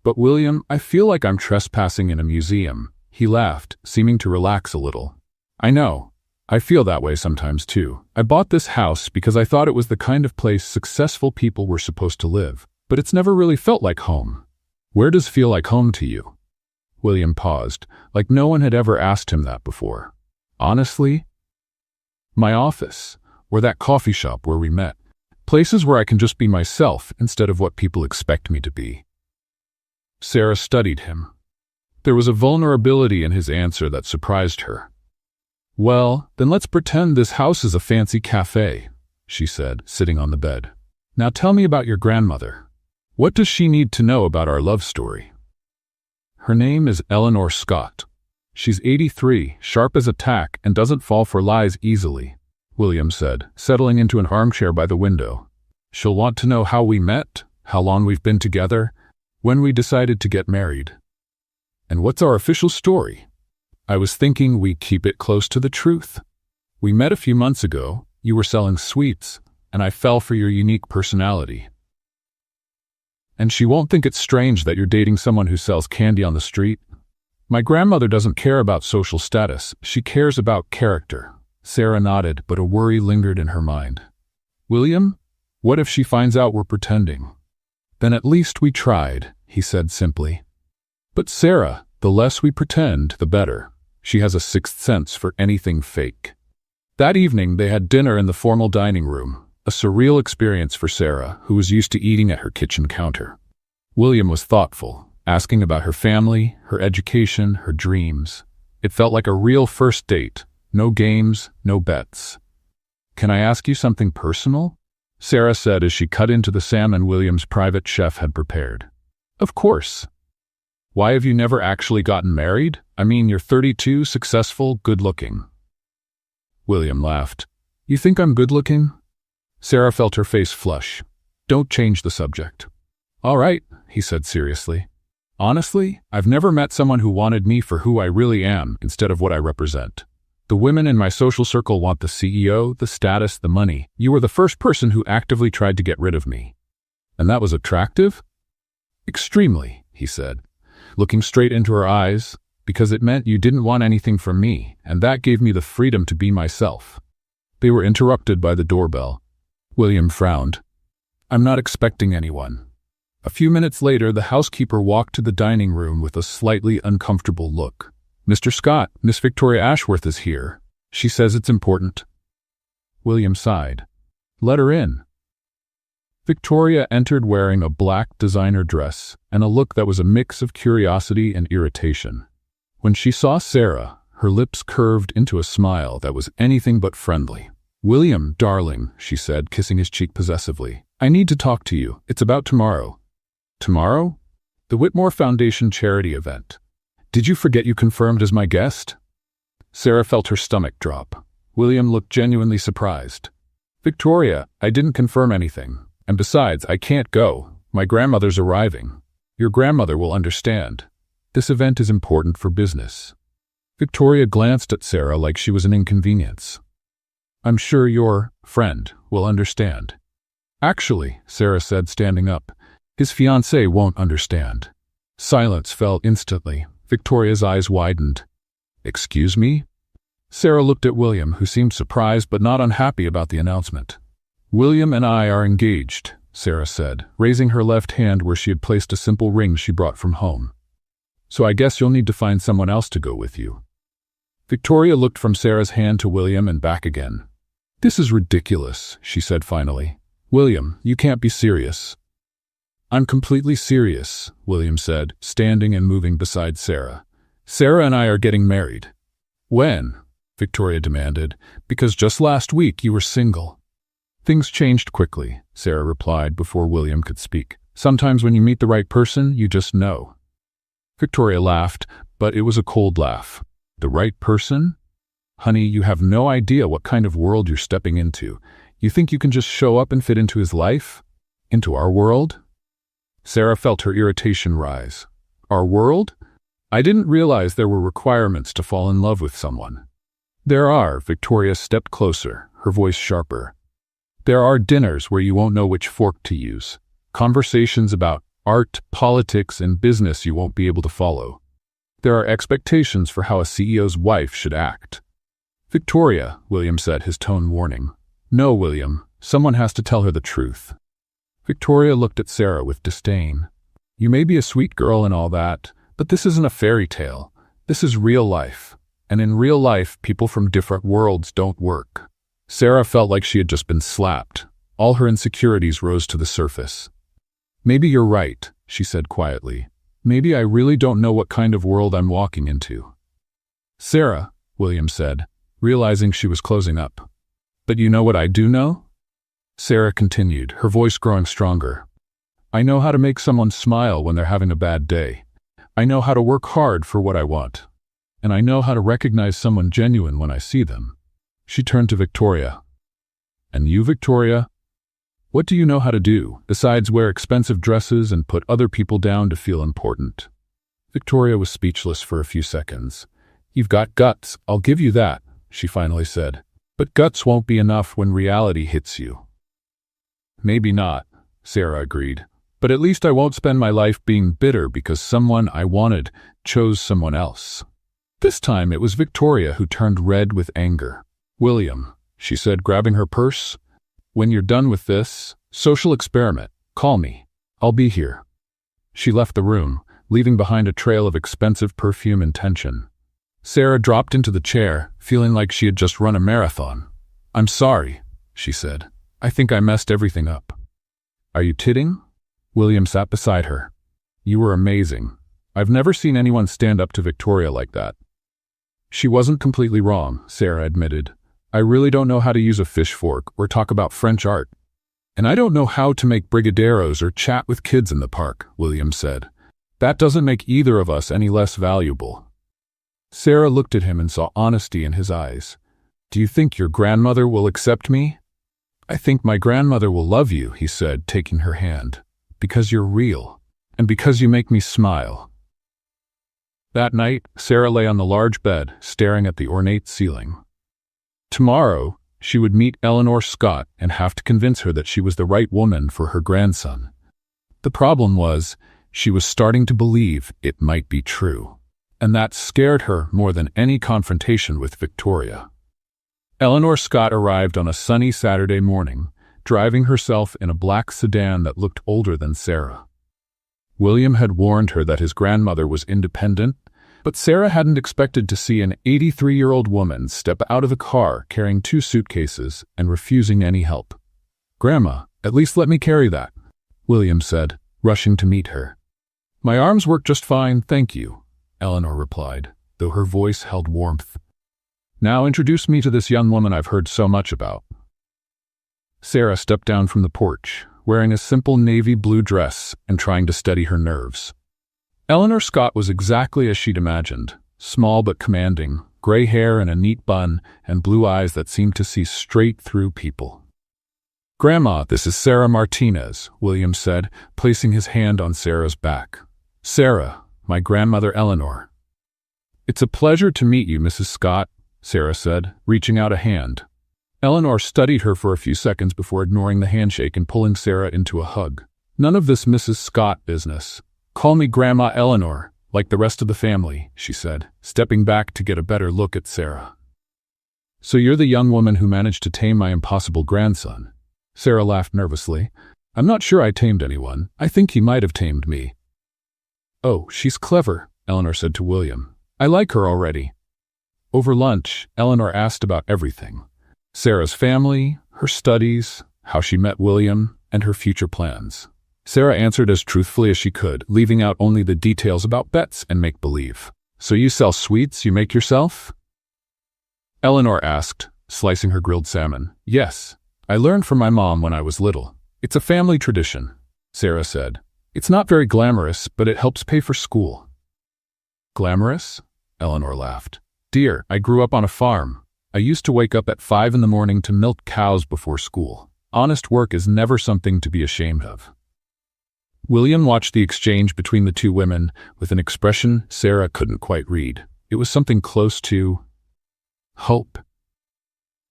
"But William, I feel like I'm trespassing in a museum." He laughed, seeming to relax a little. "I know. I feel that way sometimes too. I bought this house because I thought it was the kind of place successful people were supposed to live, but it's never really felt like home." "Where does feel like home to you?" William paused, like no one had ever asked him that before. "Honestly, my office, or that coffee shop where we met. Places where I can just be myself instead of what people expect me to be." Sarah studied him. There was a vulnerability in his answer that surprised her. "Well, then let's pretend this house is a fancy cafe," she said, sitting on the bed. "Now tell me about your grandmother. What does she need to know about our love story?" "Her name is Eleanor Scott. She's 83, sharp as a tack, and doesn't fall for lies easily," William said, settling into an armchair by the window. "She'll want to know how we met, how long we've been together, when we decided to get married. And what's our official story? I was thinking we keep it close to the truth. We met a few months ago, you were selling sweets, and I fell for your unique personality. And she won't think it's strange that you're dating someone who sells candy on the street. My grandmother doesn't care about social status, she cares about character." Sarah nodded, but a worry lingered in her mind. "William, what if she finds out we're pretending?" "Then at least we tried," he said simply. "But Sarah, the less we pretend, the better. She has a sixth sense for anything fake." That evening they had dinner in the formal dining room, a surreal experience for Sarah, who was used to eating at her kitchen counter. William was thoughtful, asking about her family, her education, her dreams. It felt like a real first date. No games, no bets. "Can I ask you something personal?" Sarah said as she cut into the salmon William's private chef had prepared. "Of course. Why have you never actually gotten married? I mean, you're 32, successful, good-looking." William laughed. "You think I'm good-looking?" Sarah felt her face flush. "Don't change the subject." "All right," he said seriously. "Honestly, I've never met someone who wanted me for who I really am instead of what I represent. The women in my social circle want the CEO, the status, the money. You were the first person who actively tried to get rid of me." "And that was attractive?" "Extremely," he said, looking straight into her eyes, "because it meant you didn't want anything from me, and that gave me the freedom to be myself." They were interrupted by the doorbell. William frowned. "I'm not expecting anyone." A few minutes later, the housekeeper walked to the dining room with a slightly uncomfortable look. "Mr. Scott, Miss Victoria Ashworth is here. She says it's important." William sighed. "Let her in." Victoria entered wearing a black designer dress and a look that was a mix of curiosity and irritation. When she saw Sarah, her lips curved into a smile that was anything but friendly. "William, darling," she said, kissing his cheek possessively, "I need to talk to you. It's about tomorrow." "Tomorrow?" "The Whitmore Foundation charity event. Did you forget you confirmed as my guest?" Sarah felt her stomach drop. William looked genuinely surprised. "Victoria, I didn't confirm anything. And besides, I can't go. My grandmother's arriving. Your grandmother will understand. This event is important for business." Victoria glanced at Sarah like she was an inconvenience. "I'm sure your friend will understand." "Actually," Sarah said, standing up, "his fiancée won't understand." Silence fell instantly. Victoria's eyes widened. "Excuse me?" Sarah looked at William, who seemed surprised but not unhappy about the announcement. "William and I are engaged," Sarah said, raising her left hand where she had placed a simple ring she brought from home. "So I guess you'll need to find someone else to go with you." Victoria looked from Sarah's hand to William and back again. "This is ridiculous," she said finally. "William, you can't be serious." "I'm completely serious," William said, standing and moving beside Sarah. Sarah and I are getting married. When? Victoria demanded. Because just last week you were single. Things changed quickly, Sarah replied before William could speak. Sometimes when you meet the right person, you just know. Victoria laughed, but it was a cold laugh. The right person? Honey, you have no idea what kind of world you're stepping into. You think you can just show up and fit into his life? Into our world? Sarah felt her irritation rise. Our world? I didn't realize there were requirements to fall in love with someone. There are. Victoria stepped closer, her voice sharper. There are dinners where you won't know which fork to use. Conversations about art, politics, and business you won't be able to follow. There are expectations for how a CEO's wife should act. Victoria, William said, his tone warning. No, William, someone has to tell her the truth. Victoria looked at Sarah with disdain. You may be a sweet girl and all that, but this isn't a fairy tale. This is real life. And in real life, people from different worlds don't work. Sarah felt like she had just been slapped. All her insecurities rose to the surface. Maybe you're right, she said quietly. Maybe I really don't know what kind of world I'm walking into. Sarah, William said, realizing she was closing up. But you know what I do know? Sarah continued, her voice growing stronger. I know how to make someone smile when they're having a bad day. I know how to work hard for what I want. And I know how to recognize someone genuine when I see them. She turned to Victoria. And you, Victoria? What do you know how to do, besides wear expensive dresses and put other people down to feel important? Victoria was speechless for a few seconds. You've got guts, I'll give you that, she finally said. But guts won't be enough when reality hits you. Maybe not, Sarah agreed. But at least I won't spend my life being bitter because someone I wanted chose someone else. This time it was Victoria who turned red with anger. William, she said, grabbing her purse, when you're done with this social experiment, call me. I'll be here. She left the room, leaving behind a trail of expensive perfume and tension. Sarah dropped into the chair, feeling like she had just run a marathon. I'm sorry, she said. I think I messed everything up. Are you kidding? William sat beside her. You were amazing. I've never seen anyone stand up to Victoria like that. She wasn't completely wrong, Sarah admitted. I really don't know how to use a fish fork or talk about French art. And I don't know how to make brigadeiros or chat with kids in the park, William said. That doesn't make either of us any less valuable. Sarah looked at him and saw honesty in his eyes. Do you think your grandmother will accept me? I think my grandmother will love you, he said, taking her hand. Because you're real. And because you make me smile. That night, Sarah lay on the large bed, staring at the ornate ceiling. Tomorrow, she would meet Eleanor Scott and have to convince her that she was the right woman for her grandson. The problem was, she was starting to believe it might be true. And that scared her more than any confrontation with Victoria. Eleanor Scott arrived on a sunny Saturday morning, driving herself in a black sedan that looked older than Sarah. William had warned her that his grandmother was independent, but Sarah hadn't expected to see an 83-year-old woman step out of the car carrying 2 suitcases and refusing any help. Grandma, at least let me carry that, William said, rushing to meet her. My arms work just fine, thank you, Eleanor replied, though her voice held warmth. Now introduce me to this young woman I've heard so much about. Sarah stepped down from the porch, wearing a simple navy blue dress and trying to steady her nerves. Eleanor Scott was exactly as she'd imagined, small but commanding, gray hair in a neat bun, and blue eyes that seemed to see straight through people. Grandma, this is Sarah Martinez, William said, placing his hand on Sarah's back. Sarah, my grandmother Eleanor. It's a pleasure to meet you, Mrs. Scott, Sarah said, reaching out a hand. Eleanor studied her for a few seconds before ignoring the handshake and pulling Sarah into a hug. None of this Mrs. Scott business. Call me Grandma Eleanor, like the rest of the family, she said, stepping back to get a better look at Sarah. So you're the young woman who managed to tame my impossible grandson. Sarah laughed nervously. I'm not sure I tamed anyone. I think he might have tamed me. Oh, she's clever, Eleanor said to William. I like her already. Over lunch, Eleanor asked about everything. Sarah's family, her studies, how she met William, and her future plans. Sarah answered as truthfully as she could, leaving out only the details about bets and make-believe. So you sell sweets you make yourself? Eleanor asked, slicing her grilled salmon. Yes, I learned from my mom when I was little. It's a family tradition, Sarah said. It's not very glamorous, but it helps pay for school. Glamorous? Eleanor laughed. Dear, I grew up on a farm. I used to wake up at 5 in the morning to milk cows before school. Honest work is never something to be ashamed of. William watched the exchange between the two women with an expression Sarah couldn't quite read. It was something close to hope.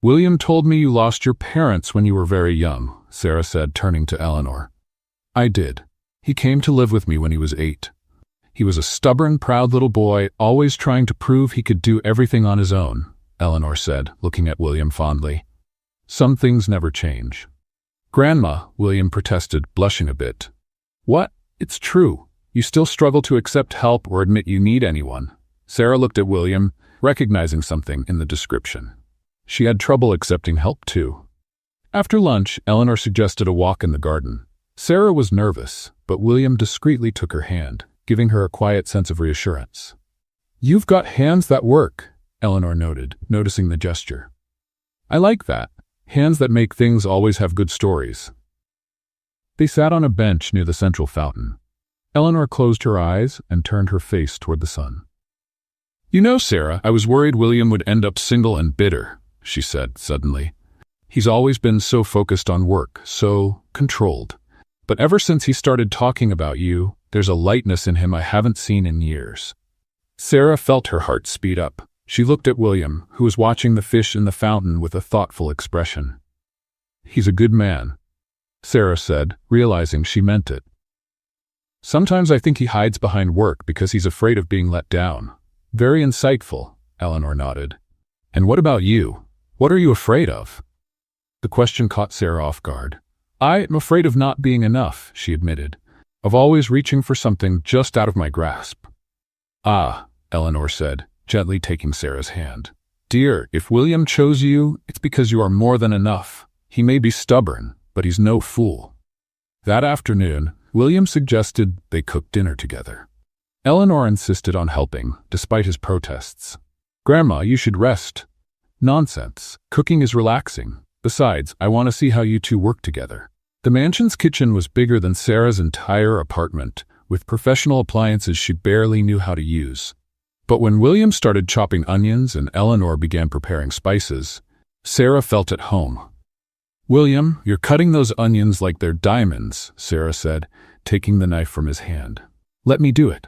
William told me you lost your parents when you were very young, Sarah said, turning to Eleanor. I did. He came to live with me when he was 8. He was a stubborn, proud little boy, always trying to prove he could do everything on his own, Eleanor said, looking at William fondly. Some things never change. Grandma, William protested, blushing a bit. What? It's true. You still struggle to accept help or admit you need anyone. Sarah looked at William, recognizing something in the description. She had trouble accepting help too. After lunch, Eleanor suggested a walk in the garden. Sarah was nervous, but William discreetly took her hand, giving her a quiet sense of reassurance. You've got hands that work, Eleanor noted, noticing the gesture. I like that. Hands that make things always have good stories. They sat on a bench near the central fountain. Eleanor closed her eyes and turned her face toward the sun. You know, Sarah, I was worried William would end up single and bitter, she said suddenly. He's always been so focused on work, so controlled. But ever since he started talking about you, there's a lightness in him I haven't seen in years. Sarah felt her heart speed up. She looked at William, who was watching the fish in the fountain with a thoughtful expression. He's a good man, Sarah said, realizing she meant it. Sometimes I think he hides behind work because he's afraid of being let down. Very insightful, Eleanor nodded. And what about you? What are you afraid of? The question caught Sarah off guard. I am afraid of not being enough, she admitted, of always reaching for something just out of my grasp. Ah, Eleanor said, gently taking Sarah's hand. Dear, if William chose you, it's because you are more than enough. He may be stubborn, but he's no fool. That afternoon, William suggested they cook dinner together. Eleanor insisted on helping, despite his protests. Grandma, you should rest. Nonsense. Cooking is relaxing. Besides, I want to see how you two work together. The mansion's kitchen was bigger than Sarah's entire apartment, with professional appliances she barely knew how to use. But when William started chopping onions and Eleanor began preparing spices, Sarah felt at home. William, you're cutting those onions like they're diamonds, Sarah said, taking the knife from his hand. Let me do it.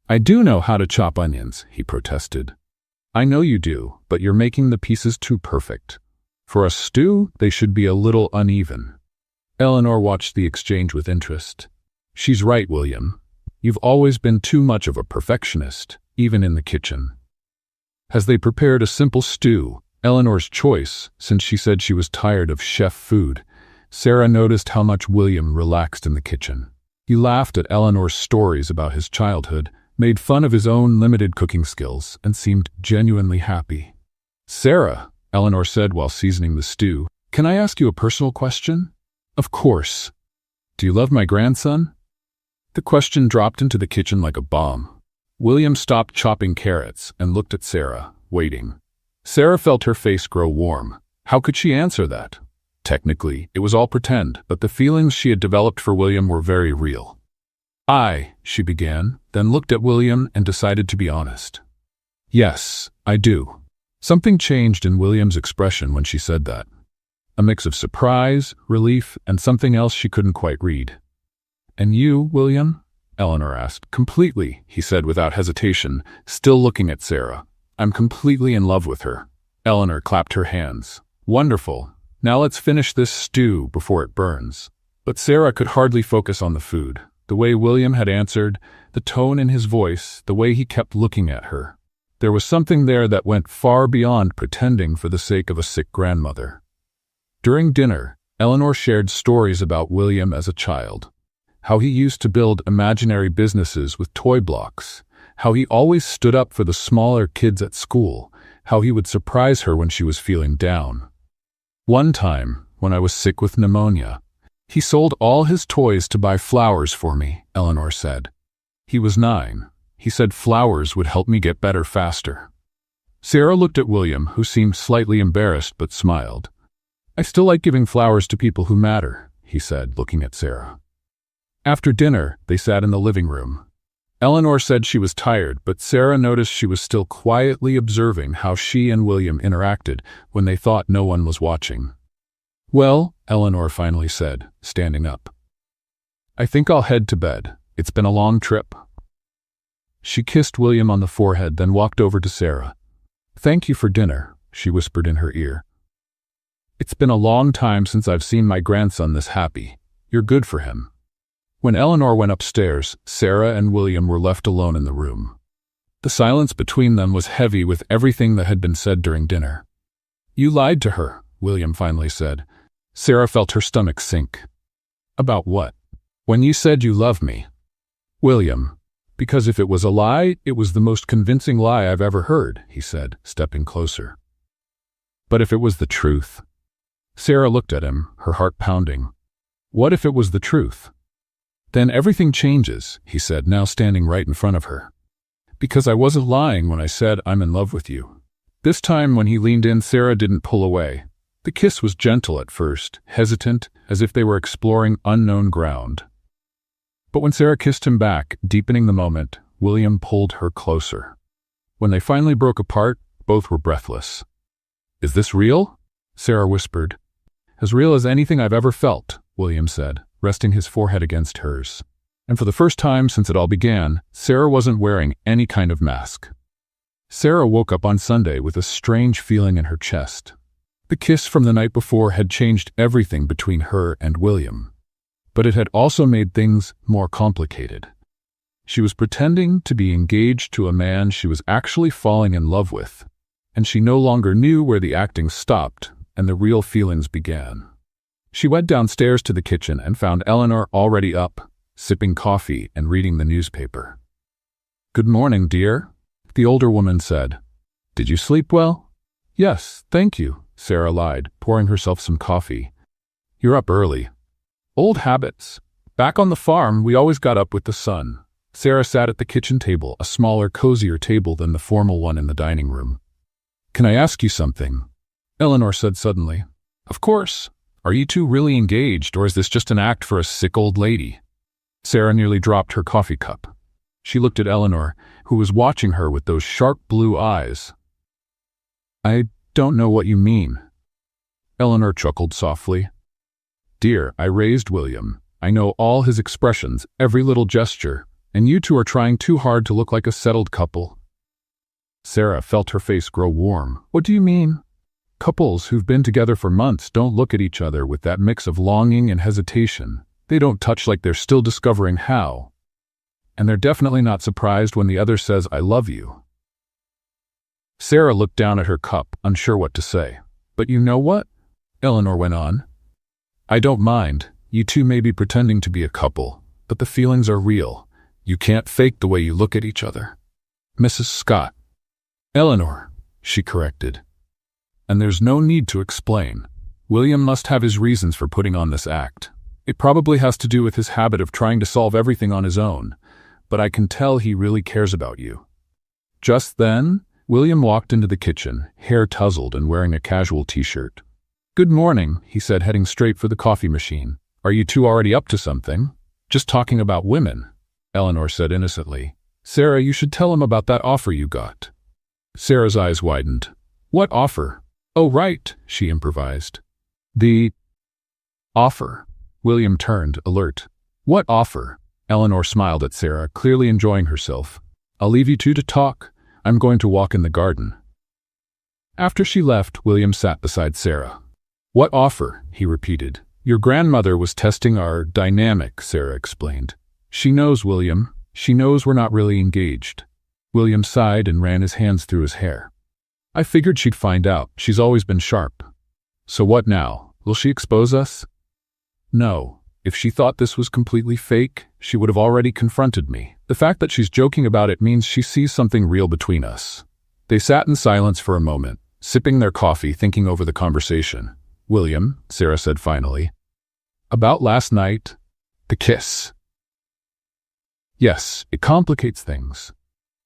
I do know how to chop onions, he protested. I know you do, but you're making the pieces too perfect. For a stew, they should be a little uneven. Eleanor watched the exchange with interest. She's right, William. You've always been too much of a perfectionist, even in the kitchen. As they prepared a simple stew, Eleanor's choice, since she said she was tired of chef food, Sarah noticed how much William relaxed in the kitchen. He laughed at Eleanor's stories about his childhood, made fun of his own limited cooking skills, and seemed genuinely happy. Sarah, Eleanor said while seasoning the stew, can I ask you a personal question? Of course. Do you love my grandson? The question dropped into the kitchen like a bomb. William stopped chopping carrots and looked at Sarah, waiting. Sarah felt her face grow warm. How could she answer that? Technically, it was all pretend, but the feelings she had developed for William were very real. She began, then looked at William and decided to be honest. Yes, I do. Something changed in William's expression when she said that. A mix of surprise, relief, and something else she couldn't quite read. And you, William? Eleanor asked. Completely, he said without hesitation, still looking at Sarah. I'm completely in love with her. Eleanor clapped her hands. Wonderful. Now let's finish this stew before it burns. But Sarah could hardly focus on the food. The way William had answered, the tone in his voice, the way he kept looking at her. There was something there that went far beyond pretending for the sake of a sick grandmother. During dinner, Eleanor shared stories about William as a child. How he used to build imaginary businesses with toy blocks. How he always stood up for the smaller kids at school. How he would surprise her when she was feeling down. One time, when I was sick with pneumonia, he sold all his toys to buy flowers for me, Eleanor said. He was 9. He said flowers would help me get better faster. Sarah looked at William, who seemed slightly embarrassed but smiled. I still like giving flowers to people who matter, he said, looking at Sarah. After dinner, they sat in the living room. Eleanor said she was tired, but Sarah noticed she was still quietly observing how she and William interacted when they thought no one was watching. Well, Eleanor finally said, standing up. I think I'll head to bed. It's been a long trip. She kissed William on the forehead, then walked over to Sarah. Thank you for dinner, she whispered in her ear. It's been a long time since I've seen my grandson this happy. You're good for him. When Eleanor went upstairs, Sarah and William were left alone in the room. The silence between them was heavy with everything that had been said during dinner. You lied to her, William finally said. Sarah felt her stomach sink. About what? When you said you love me. William, because if it was a lie, it was the most convincing lie I've ever heard, he said, stepping closer. But if it was the truth? Sarah looked at him, her heart pounding. What if it was the truth? Then everything changes, he said, now standing right in front of her. Because I wasn't lying when I said I'm in love with you. This time when he leaned in, Sarah didn't pull away. The kiss was gentle at first, hesitant, as if they were exploring unknown ground. But when Sarah kissed him back, deepening the moment, William pulled her closer. When they finally broke apart, both were breathless. Is this real? Sarah whispered. As real as anything I've ever felt, William said, resting his forehead against hers. And for the first time since it all began, Sarah wasn't wearing any kind of mask. Sarah woke up on Sunday with a strange feeling in her chest. The kiss from the night before had changed everything between her and William. But it had also made things more complicated. She was pretending to be engaged to a man she was actually falling in love with, and she no longer knew where the acting stopped and the real feelings began. She went downstairs to the kitchen and found Eleanor already up, sipping coffee and reading the newspaper. Good morning, dear, the older woman said. Did you sleep well? Yes, thank you, Sarah lied, pouring herself some coffee. You're up early. Old habits. Back on the farm, we always got up with the sun. Sarah sat at the kitchen table, a smaller, cozier table than the formal one in the dining room. Can I ask you something? Eleanor said suddenly. Of course. Are you two really engaged, or is this just an act for a sick old lady? Sarah nearly dropped her coffee cup. She looked at Eleanor, who was watching her with those sharp blue eyes. I don't know what you mean. Eleanor chuckled softly. Dear, I raised William. I know all his expressions, every little gesture, and you two are trying too hard to look like a settled couple. Sarah felt her face grow warm. What do you mean? Couples who've been together for months don't look at each other with that mix of longing and hesitation. They don't touch like they're still discovering how. And they're definitely not surprised when the other says, I love you. Sarah looked down at her cup, unsure what to say. But you know what? Eleanor went on. I don't mind. You two may be pretending to be a couple, but the feelings are real. You can't fake the way you look at each other. Mrs. Scott. Eleanor, she corrected. And there's no need to explain. William must have his reasons for putting on this act. It probably has to do with his habit of trying to solve everything on his own, but I can tell he really cares about you. Just then, William walked into the kitchen, hair tousled and wearing a casual t-shirt. Good morning, he said, heading straight for the coffee machine. Are you two already up to something? Just talking about women, Eleanor said innocently. Sarah, you should tell him about that offer you got. Sarah's eyes widened. What offer? Oh, right, she improvised. The offer. William turned, alert. What offer? Eleanor smiled at Sarah, clearly enjoying herself. I'll leave you two to talk. I'm going to walk in the garden. After she left, William sat beside Sarah. What offer? He repeated. Your grandmother was testing our dynamic, Sarah explained. She knows, William. She knows we're not really engaged. William sighed and ran his hands through his hair. I figured she'd find out. She's always been sharp. So what now? Will she expose us? No. If she thought this was completely fake, she would have already confronted me. The fact that she's joking about it means she sees something real between us. They sat in silence for a moment, sipping their coffee, thinking over the conversation. William, Sarah said finally. About last night, the kiss. Yes, it complicates things.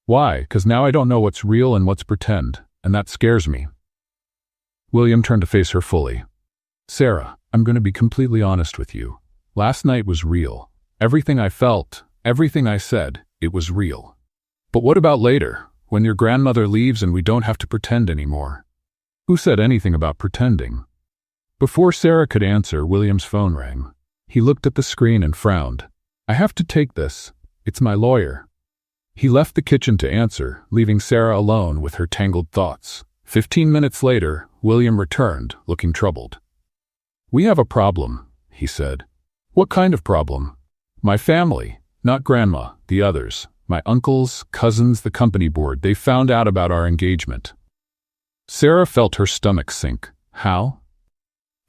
Why? 'Cause now I don't know what's real and what's pretend, and that scares me. William turned to face her fully. Sarah, I'm going to be completely honest with you. Last night was real. Everything I felt, everything I said, it was real. But what about later, when your grandmother leaves and we don't have to pretend anymore? Who said anything about pretending? Before Sarah could answer, William's phone rang. He looked at the screen and frowned. I have to take this. It's my lawyer. He left the kitchen to answer, leaving Sarah alone with her tangled thoughts. 15 minutes later, William returned, looking troubled. We have a problem, he said. What kind of problem? My family, not Grandma, the others, my uncles, cousins, the company board, they found out about our engagement. Sarah felt her stomach sink. How?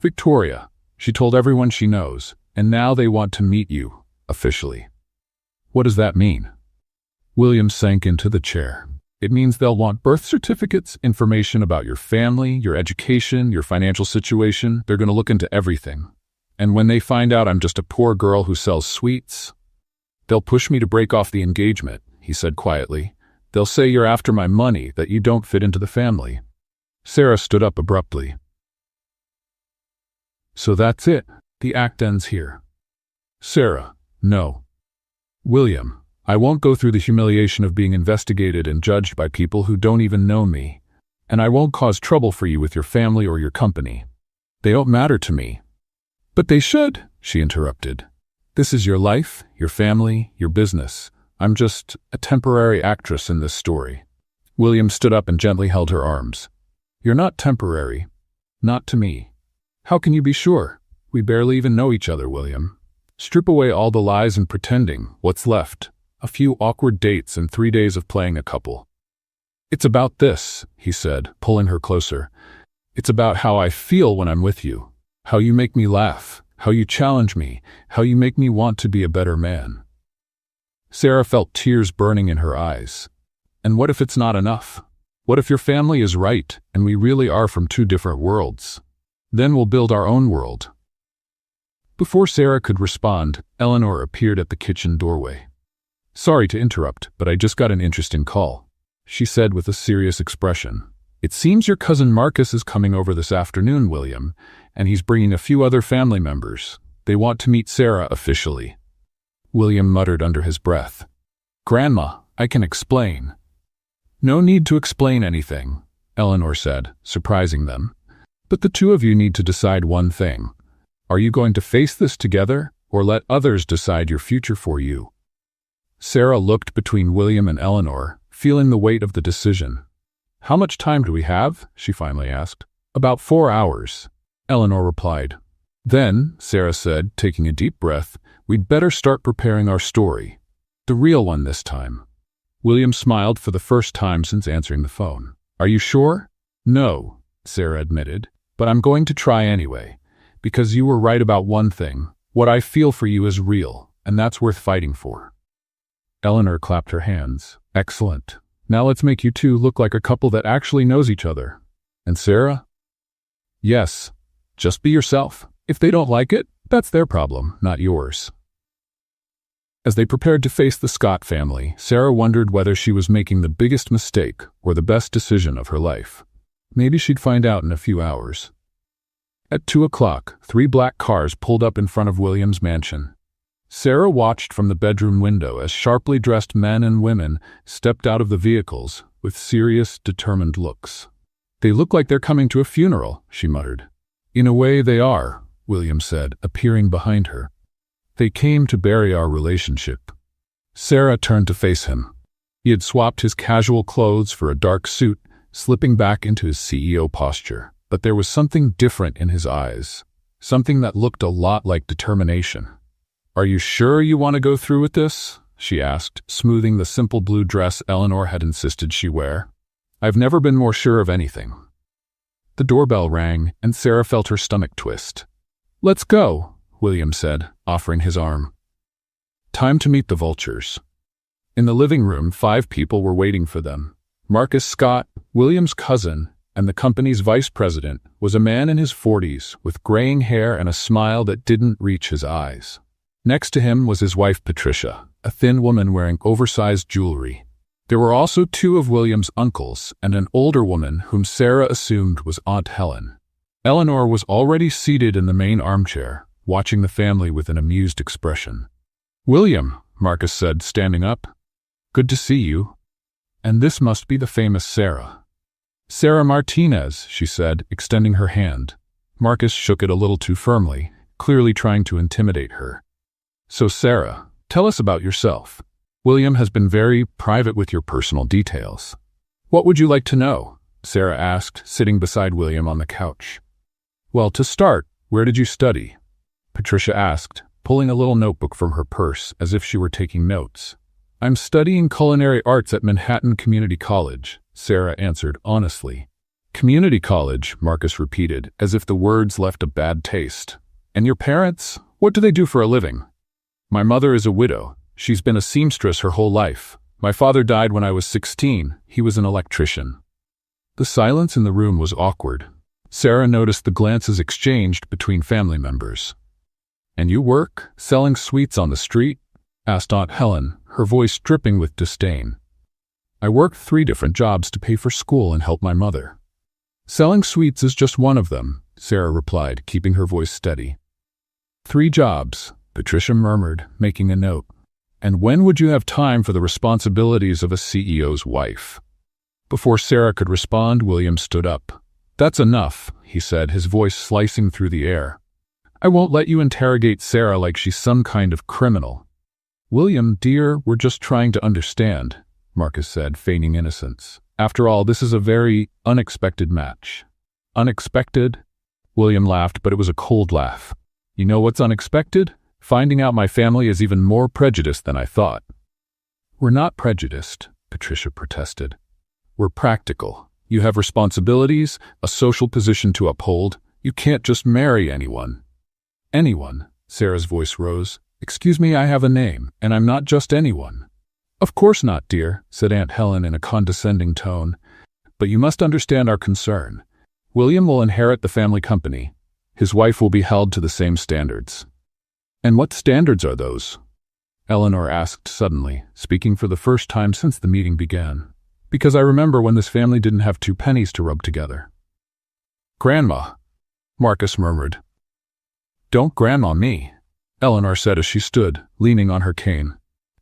Victoria. She told everyone she knows, and now they want to meet you, officially. What does that mean? William sank into the chair. It means they'll want birth certificates, information about your family, your education, your financial situation. They're going to look into everything. And when they find out I'm just a poor girl who sells sweets, they'll push me to break off the engagement, he said quietly. They'll say you're after my money, that you don't fit into the family. Sarah stood up abruptly. So that's it. The act ends here. Sarah, no. William, I won't go through the humiliation of being investigated and judged by people who don't even know me. And I won't cause trouble for you with your family or your company. They don't matter to me. But they should, she interrupted. This is your life, your family, your business. I'm just a temporary actress in this story. William stood up and gently held her arms. You're not temporary. Not to me. How can you be sure? We barely even know each other, William. Strip away all the lies and pretending. What's left? A few awkward dates and 3 days of playing a couple. It's about this, he said, pulling her closer. It's about how I feel when I'm with you. How you make me laugh. How you challenge me. How you make me want to be a better man. Sarah felt tears burning in her eyes. And what if it's not enough? What if your family is right and we really are from two different worlds? Then we'll build our own world. Before Sarah could respond, Eleanor appeared at the kitchen doorway. Sorry to interrupt, but I just got an interesting call, she said with a serious expression. It seems your cousin Marcus is coming over this afternoon, William, and he's bringing a few other family members. They want to meet Sarah officially. William muttered under his breath. Grandma, I can explain. No need to explain anything, Eleanor said, surprising them. But the two of you need to decide one thing. Are you going to face this together, or let others decide your future for you? Sarah looked between William and Eleanor, feeling the weight of the decision. How much time do we have? She finally asked. About 4 hours, Eleanor replied. Then, Sarah said, taking a deep breath, we'd better start preparing our story. The real one this time. William smiled for the first time since answering the phone. Are you sure? No, Sarah admitted, but I'm going to try anyway. Because you were right about one thing. What I feel for you is real, and that's worth fighting for. Eleanor clapped her hands. Excellent. Now let's make you two look like a couple that actually knows each other. And Sarah? Yes. Just be yourself. If they don't like it, that's their problem, not yours. As they prepared to face the Scott family, Sarah wondered whether she was making the biggest mistake or the best decision of her life. Maybe she'd find out in a few hours. At 2 o'clock, 3 black cars pulled up in front of William's mansion. Sarah watched from the bedroom window as sharply dressed men and women stepped out of the vehicles with serious, determined looks. They look like they're coming to a funeral, she muttered. In a way they are, William said, appearing behind her. They came to bury our relationship. Sarah turned to face him. He had swapped his casual clothes for a dark suit, slipping back into his CEO posture. But there was something different in his eyes, something that looked a lot like determination. Are you sure you want to go through with this? She asked, smoothing the simple blue dress Eleanor had insisted she wear. I've never been more sure of anything. The doorbell rang, and Sarah felt her stomach twist. Let's go, William said, offering his arm. Time to meet the vultures. In the living room, 5 people were waiting for them. Marcus Scott, William's cousin, and the company's vice president, was a man in his 40s with graying hair and a smile that didn't reach his eyes. Next to him was his wife Patricia, a thin woman wearing oversized jewelry. There were also two of William's uncles and an older woman whom Sarah assumed was Aunt Helen. Eleanor was already seated in the main armchair, watching the family with an amused expression. "William," Marcus said, standing up. "Good to see you. And this must be the famous Sarah." "Sarah Martinez," she said, extending her hand. Marcus shook it a little too firmly, clearly trying to intimidate her. "So Sarah, tell us about yourself. William has been very private with your personal details." "What would you like to know?" Sarah asked, sitting beside William on the couch. "Well, to start, where did you study?" Patricia asked, pulling a little notebook from her purse as if she were taking notes. "I'm studying culinary arts at Manhattan Community College," Sarah answered honestly. "Community college," Marcus repeated, as if the words left a bad taste. "And your parents? What do they do for a living?" "My mother is a widow. She's been a seamstress her whole life. My father died when I was 16. He was an electrician." The silence in the room was awkward. Sarah noticed the glances exchanged between family members. "And you work, selling sweets on the street?" asked Aunt Helen, her voice dripping with disdain. "I worked 3 different jobs to pay for school and help my mother." "Selling sweets is just one of them," Sarah replied, keeping her voice steady. "3 jobs," Patricia murmured, making a note. "And when would you have time for the responsibilities of a CEO's wife?" Before Sarah could respond, William stood up. "That's enough," he said, his voice slicing through the air. "I won't let you interrogate Sarah like she's some kind of criminal." "William, dear, we're just trying to understand," Marcus said, feigning innocence. "After all, this is a very unexpected match." "Unexpected?" William laughed, but it was a cold laugh. "You know what's unexpected? Finding out my family is even more prejudiced than I thought." "We're not prejudiced," Patricia protested. "We're practical. You have responsibilities, a social position to uphold. You can't just marry anyone." "Anyone?" Sarah's voice rose. "Excuse me, I have a name, and I'm not just anyone." "Of course not, dear," said Aunt Helen in a condescending tone. "But you must understand our concern. William will inherit the family company. His wife will be held to the same standards." "And what standards are those?" Eleanor asked suddenly, speaking for the first time since the meeting began. "Because I remember when this family didn't have 2 pennies to rub together." "Grandma," Marcus murmured. "Don't grandma me," Eleanor said as she stood, leaning on her cane.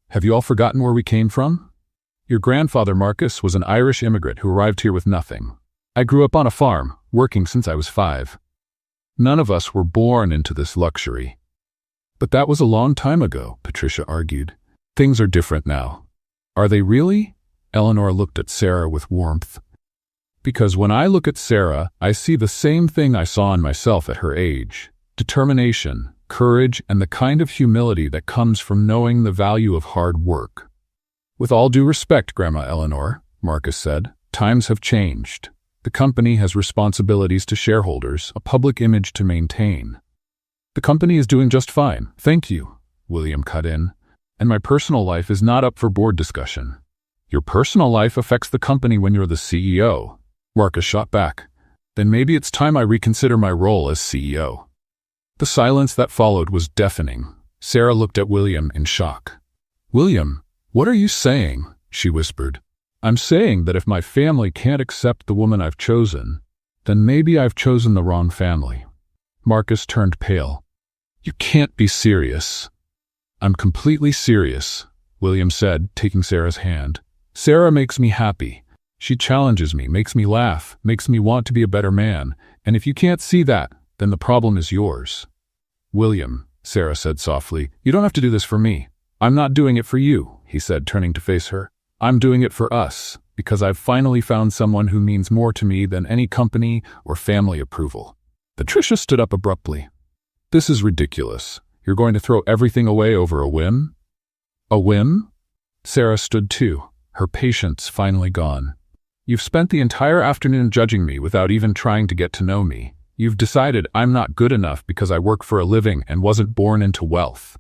"Have you all forgotten where we came from? Your grandfather, Marcus, was an Irish immigrant who arrived here with nothing. I grew up on a farm, working since I was 5. None of us were born into this luxury." "But that was a long time ago," Patricia argued. "Things are different now." "Are they really?" Eleanor looked at Sarah with warmth. "Because when I look at Sarah, I see the same thing I saw in myself at her age. Determination, courage, and the kind of humility that comes from knowing the value of hard work." "With all due respect, Grandma Eleanor," Marcus said, "times have changed. The company has responsibilities to shareholders, a public image to maintain." "The company is doing just fine, thank you," William cut in. "And my personal life is not up for board discussion." "Your personal life affects the company when you're the CEO," Marcus shot back. "Then maybe it's time I reconsider my role as CEO." The silence that followed was deafening. Sarah looked at William in shock. "William, what are you saying?" she whispered. "I'm saying that if my family can't accept the woman I've chosen, then maybe I've chosen the wrong family." Marcus turned pale. "You can't be serious." "I'm completely serious," William said, taking Sarah's hand. "Sarah makes me happy. She challenges me, makes me laugh, makes me want to be a better man, and if you can't see that, then the problem is yours." "William," Sarah said softly, "you don't have to do this for me. I'm not doing it for you," he said, turning to face her. "I'm doing it for us, because I've finally found someone who means more to me than any company or family approval." Patricia stood up abruptly. "This is ridiculous. You're going to throw everything away over a whim?" "A whim?" Sarah stood too, her patience finally gone. "You've spent the entire afternoon judging me without even trying to get to know me. You've decided I'm not good enough because I work for a living and wasn't born into wealth."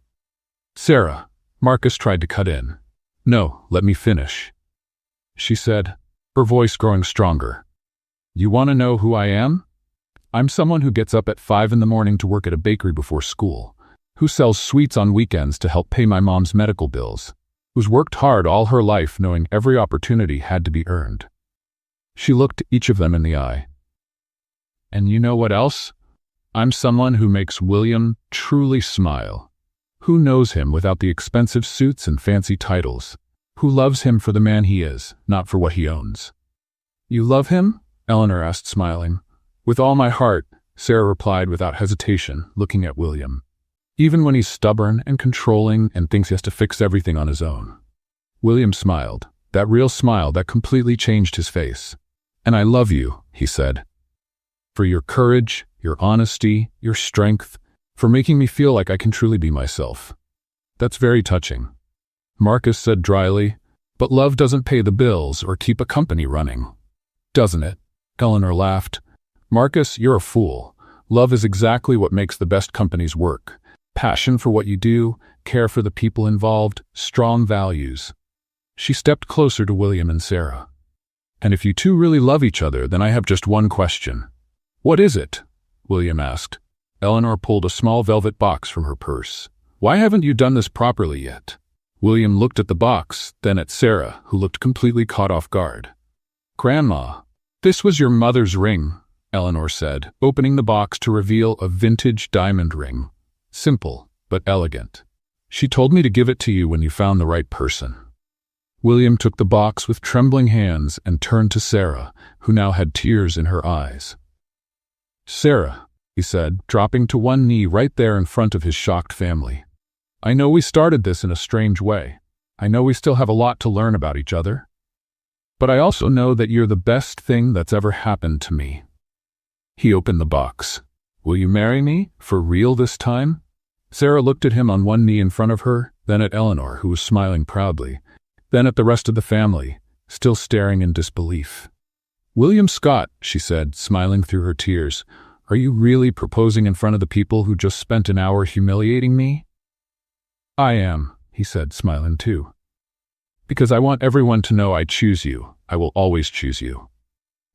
"Sarah," Marcus tried to cut in. "No, let me finish," she said, her voice growing stronger. "You want to know who I am? I'm someone who gets up at 5 in the morning to work at a bakery before school, who sells sweets on weekends to help pay my mom's medical bills, who's worked hard all her life knowing every opportunity had to be earned. She looked each of them in the eye. And you know what else? I'm someone who makes William truly smile. Who knows him without the expensive suits and fancy titles? Who loves him for the man he is, not for what he owns? You love him? Eleanor asked, smiling. With all my heart, Sarah replied without hesitation, looking at William. Even when he's stubborn and controlling and thinks he has to fix everything on his own. William smiled, that real smile that completely changed his face. And I love you, he said. For your courage, your honesty, your strength, for making me feel like I can truly be myself. That's very touching. Marcus said dryly, but love doesn't pay the bills or keep a company running. Doesn't it? Eleanor laughed. Marcus, you're a fool. Love is exactly what makes the best companies work. Passion for what you do, care for the people involved, strong values. She stepped closer to William and Sarah. And if you two really love each other, then I have just one question. What is it? William asked. Eleanor pulled a small velvet box from her purse. Why haven't you done this properly yet? William looked at the box, then at Sarah, who looked completely caught off guard. Grandma, this was your mother's ring, Eleanor said, opening the box to reveal a vintage diamond ring. Simple, but elegant. She told me to give it to you when you found the right person. William took the box with trembling hands and turned to Sarah, who now had tears in her eyes. Sarah, he said, dropping to one knee right there in front of his shocked family. I know we started this in a strange way. I know we still have a lot to learn about each other. But I also know that you're the best thing that's ever happened to me. He opened the box. Will you marry me, for real this time? Sarah looked at him on one knee in front of her, then at Eleanor, who was smiling proudly, then at the rest of the family, still staring in disbelief. William Scott, she said, smiling through her tears, are you really proposing in front of the people who just spent an hour humiliating me? I am, he said, smiling too. Because I want everyone to know I choose you. I will always choose you.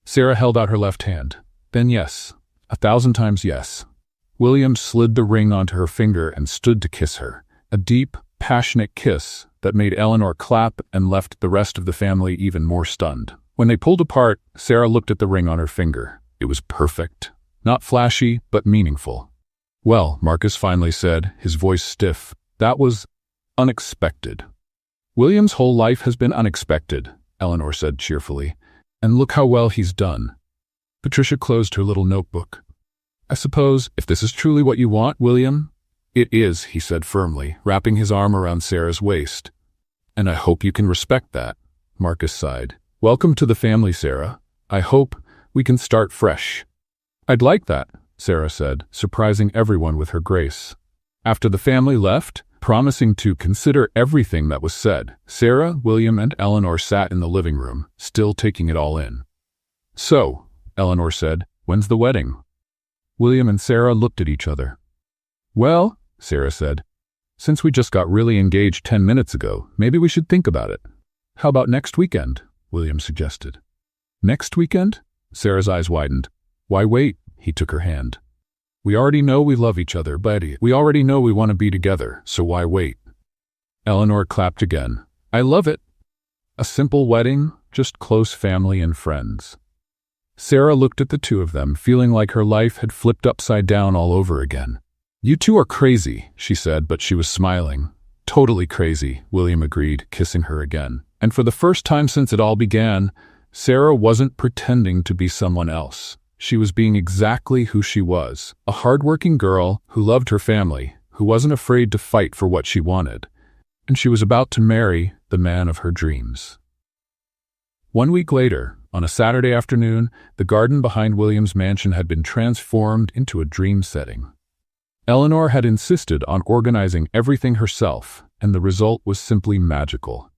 Sarah held out her left hand. Then yes, 1,000 times yes. William slid the ring onto her finger and stood to kiss her, a deep, passionate kiss that made Eleanor clap and left the rest of the family even more stunned. When they pulled apart, Sarah looked at the ring on her finger. It was perfect. Not flashy, but meaningful. Well, Marcus finally said, his voice stiff, that was unexpected. William's whole life has been unexpected, Eleanor said cheerfully, and look how well he's done. Patricia closed her little notebook. I suppose, if this is truly what you want, William? It is, he said firmly, wrapping his arm around Sarah's waist. And I hope you can respect that, Marcus sighed. Welcome to the family, Sarah. I hope we can start fresh. I'd like that, Sarah said, surprising everyone with her grace. After the family left, promising to consider everything that was said, Sarah, William, and Eleanor sat in the living room, still taking it all in. So, Eleanor said, when's the wedding? William and Sarah looked at each other. Well, Sarah said, since we just got really engaged 10 minutes ago, maybe we should think about it. How about next weekend? William suggested. Next weekend? Sarah's eyes widened. Why wait? He took her hand. We already know we love each other, Betty. We already know we want to be together, so why wait? Eleanor clapped again. I love it. A simple wedding, just close family and friends. Sarah looked at the two of them, feeling like her life had flipped upside down all over again. You two are crazy, she said, but she was smiling. Totally crazy, William agreed, kissing her again. And for the first time since it all began, Sarah wasn't pretending to be someone else. She was being exactly who she was, a hardworking girl who loved her family, who wasn't afraid to fight for what she wanted. And she was about to marry the man of her dreams. 1 week later, on a Saturday afternoon, the garden behind William's mansion had been transformed into a dream setting. Eleanor had insisted on organizing everything herself, and the result was simply magical.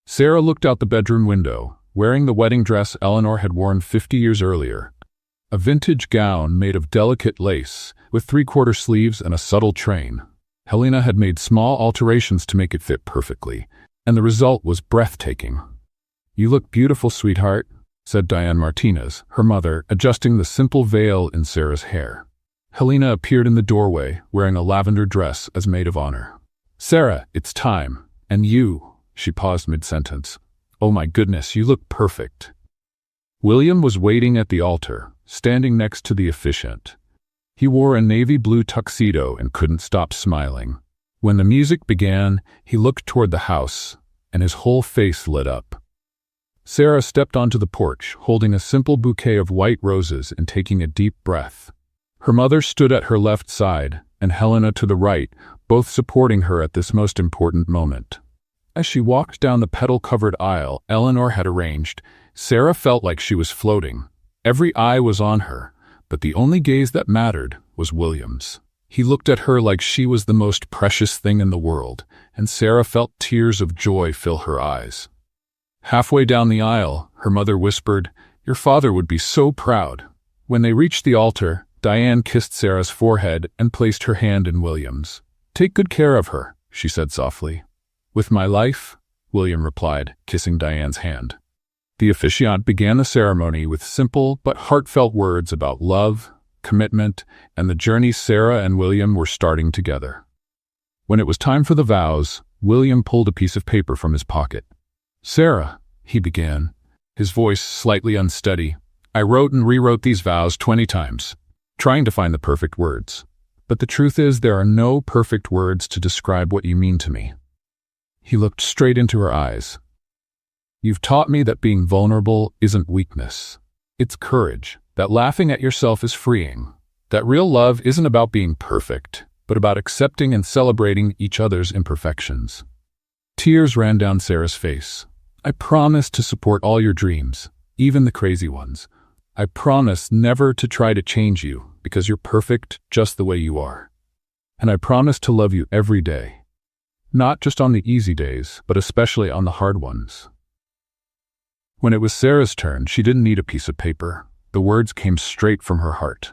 Sarah looked out the bedroom window, wearing the wedding dress Eleanor had worn 50 years earlier. A vintage gown made of delicate lace, with 3/4 sleeves and a subtle train. Helena had made small alterations to make it fit perfectly, and the result was breathtaking. You look beautiful, sweetheart, said Diane Martinez, her mother, adjusting the simple veil in Sarah's hair. Helena appeared in the doorway, wearing a lavender dress as maid of honor. Sarah, it's time. And you, She paused mid-sentence. "Oh my goodness, you look perfect." William was waiting at the altar, standing next to the officiant. He wore a navy blue tuxedo and couldn't stop smiling. When the music began, he looked toward the house, and his whole face lit up. Sarah stepped onto the porch, holding a simple bouquet of white roses and taking a deep breath. Her mother stood at her left side, and Helena to the right, both supporting her at this most important moment. As she walked down the petal-covered aisle Eleanor had arranged, Sarah felt like she was floating. Every eye was on her, but the only gaze that mattered was William's. He looked at her like she was the most precious thing in the world, and Sarah felt tears of joy fill her eyes. Halfway down the aisle, her mother whispered, "Your father would be so proud." When they reached the altar, Diane kissed Sarah's forehead and placed her hand in William's. "Take good care of her," she said softly. "With my life," William replied, kissing Diane's hand. The officiant began the ceremony with simple but heartfelt words about love, commitment, and the journey Sarah and William were starting together. When it was time for the vows, William pulled a piece of paper from his pocket. "Sarah," he began, his voice slightly unsteady, "I wrote and rewrote these vows 20 times, trying to find the perfect words. But the truth is there are no perfect words to describe what you mean to me." He looked straight into her eyes. "You've taught me that being vulnerable isn't weakness. It's courage, that laughing at yourself is freeing, that real love isn't about being perfect, but about accepting and celebrating each other's imperfections." Tears ran down Sarah's face. "I promise to support all your dreams, even the crazy ones. I promise never to try to change you because you're perfect just the way you are. And I promise to love you every day. Not just on the easy days, but especially on the hard ones." When it was Sarah's turn, she didn't need a piece of paper. The words came straight from her heart.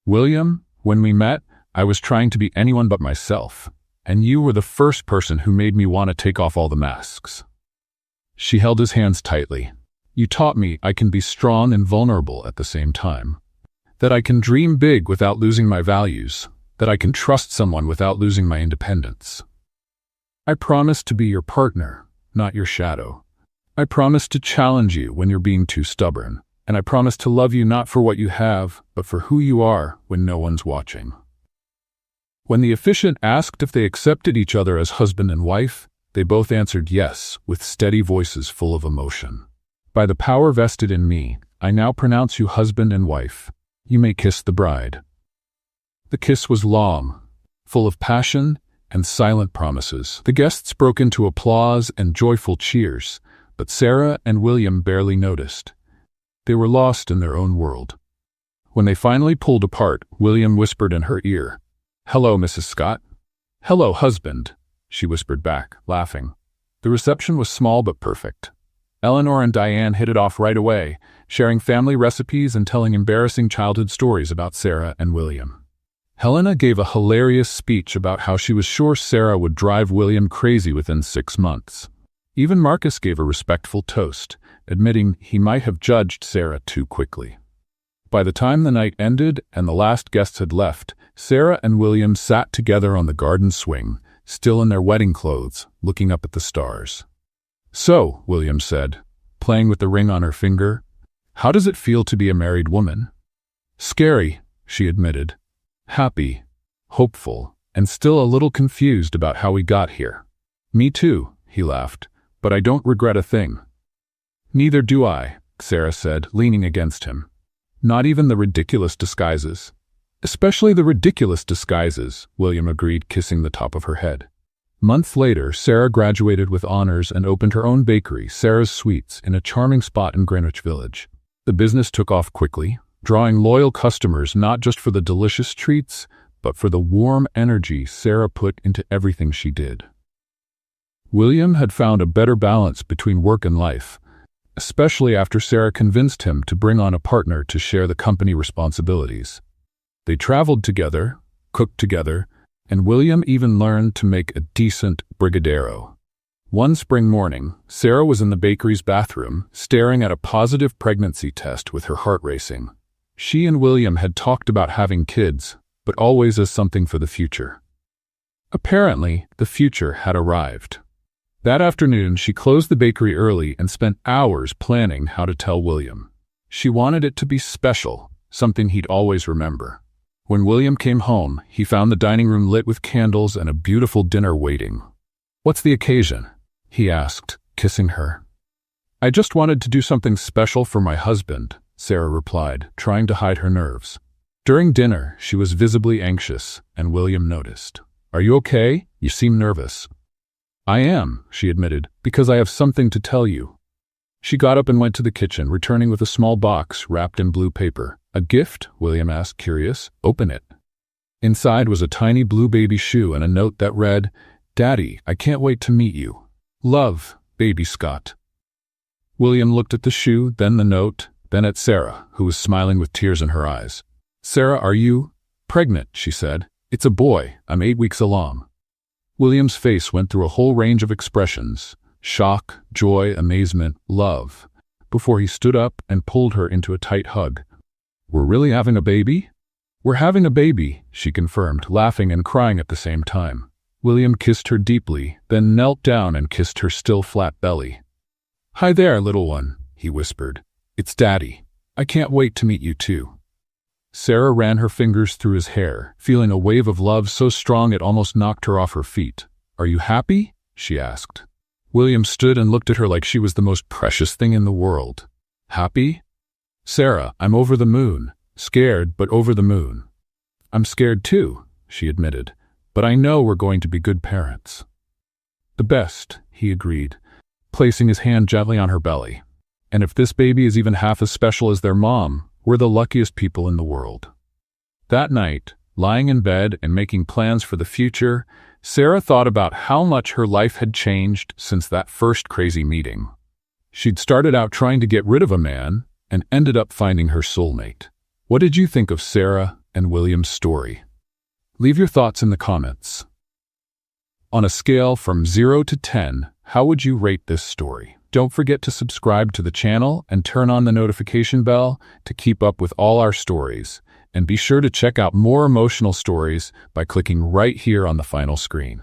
"William, when we met, I was trying to be anyone but myself, and you were the first person who made me want to take off all the masks." She held his hands tightly. "You taught me I can be strong and vulnerable at the same time. That I can dream big without losing my values. That I can trust someone without losing my independence. I promise to be your partner, not your shadow. I promise to challenge you when you're being too stubborn. And I promise to love you not for what you have, but for who you are when no one's watching." When the officiant asked if they accepted each other as husband and wife, they both answered yes, with steady voices full of emotion. "By the power vested in me, I now pronounce you husband and wife. You may kiss the bride." The kiss was long, full of passion and silent promises. The guests broke into applause and joyful cheers, but Sarah and William barely noticed. They were lost in their own world. When they finally pulled apart, William whispered in her ear, "Hello, Mrs. Scott." "Hello, husband," she whispered back, laughing. The reception was small but perfect. Eleanor and Diane hit it off right away, sharing family recipes and telling embarrassing childhood stories about Sarah and William. Helena gave a hilarious speech about how she was sure Sarah would drive William crazy within 6 months. Even Marcus gave a respectful toast, admitting he might have judged Sarah too quickly. By the time the night ended and the last guests had left, Sarah and William sat together on the garden swing, still in their wedding clothes, looking up at the stars. "So," William said, playing with the ring on her finger, "how does it feel to be a married woman?" "Scary," she admitted. "Happy, hopeful, and still a little confused about how we got here." "Me too," he laughed, "but I don't regret a thing." "Neither do I," Sarah said, leaning against him. "Not even the ridiculous disguises." "Especially the ridiculous disguises," William agreed, kissing the top of her head. Months later, Sarah graduated with honors and opened her own bakery, Sarah's Sweets, in a charming spot in Greenwich Village. The business took off quickly, drawing loyal customers not just for the delicious treats, but for the warm energy Sarah put into everything she did. William had found a better balance between work and life, especially after Sarah convinced him to bring on a partner to share the company responsibilities. They traveled together, cooked together, and William even learned to make a decent brigadeiro. One spring morning, Sarah was in the bakery's bathroom, staring at a positive pregnancy test with her heart racing. She and William had talked about having kids, but always as something for the future. Apparently, the future had arrived. That afternoon, she closed the bakery early and spent hours planning how to tell William. She wanted it to be special, something he'd always remember. When William came home, he found the dining room lit with candles and a beautiful dinner waiting. "What's the occasion?" he asked, kissing her. "I just wanted to do something special for my husband," Sarah replied, trying to hide her nerves. During dinner, she was visibly anxious, and William noticed. "Are you okay? You seem nervous." "I am," she admitted, "because I have something to tell you." She got up and went to the kitchen, returning with a small box wrapped in blue paper. "A gift?" William asked, curious. "Open it." Inside was a tiny blue baby shoe and a note that read, "Daddy, I can't wait to meet you. Love, Baby Scott." William looked at the shoe, then the note, then at Sarah, who was smiling with tears in her eyes. "Sarah, are you pregnant?" she said. "It's a boy. I'm 8 weeks along." William's face went through a whole range of expressions: shock, joy, amazement, love, before he stood up and pulled her into a tight hug. "We're really having a baby?" "We're having a baby," she confirmed, laughing and crying at the same time. William kissed her deeply, then knelt down and kissed her still flat belly. "Hi there, little one," he whispered. "It's Daddy. I can't wait to meet you too." Sarah ran her fingers through his hair, feeling a wave of love so strong it almost knocked her off her feet. "Are you happy?" she asked. William stood and looked at her like she was the most precious thing in the world. "Happy?" "Sarah, I'm over the moon. Scared, but over the moon." "I'm scared too," she admitted, "but I know we're going to be good parents." "The best," he agreed, placing his hand gently on her belly. "And if this baby is even half as special as their mom, we're the luckiest people in the world." That night, lying in bed and making plans for the future, Sarah thought about how much her life had changed since that first crazy meeting. She'd started out trying to get rid of a man and ended up finding her soulmate. What did you think of Sarah and William's story? Leave your thoughts in the comments. On a scale from 0 to 10, how would you rate this story? Don't forget to subscribe to the channel and turn on the notification bell to keep up with all our stories. And be sure to check out more emotional stories by clicking right here on the final screen.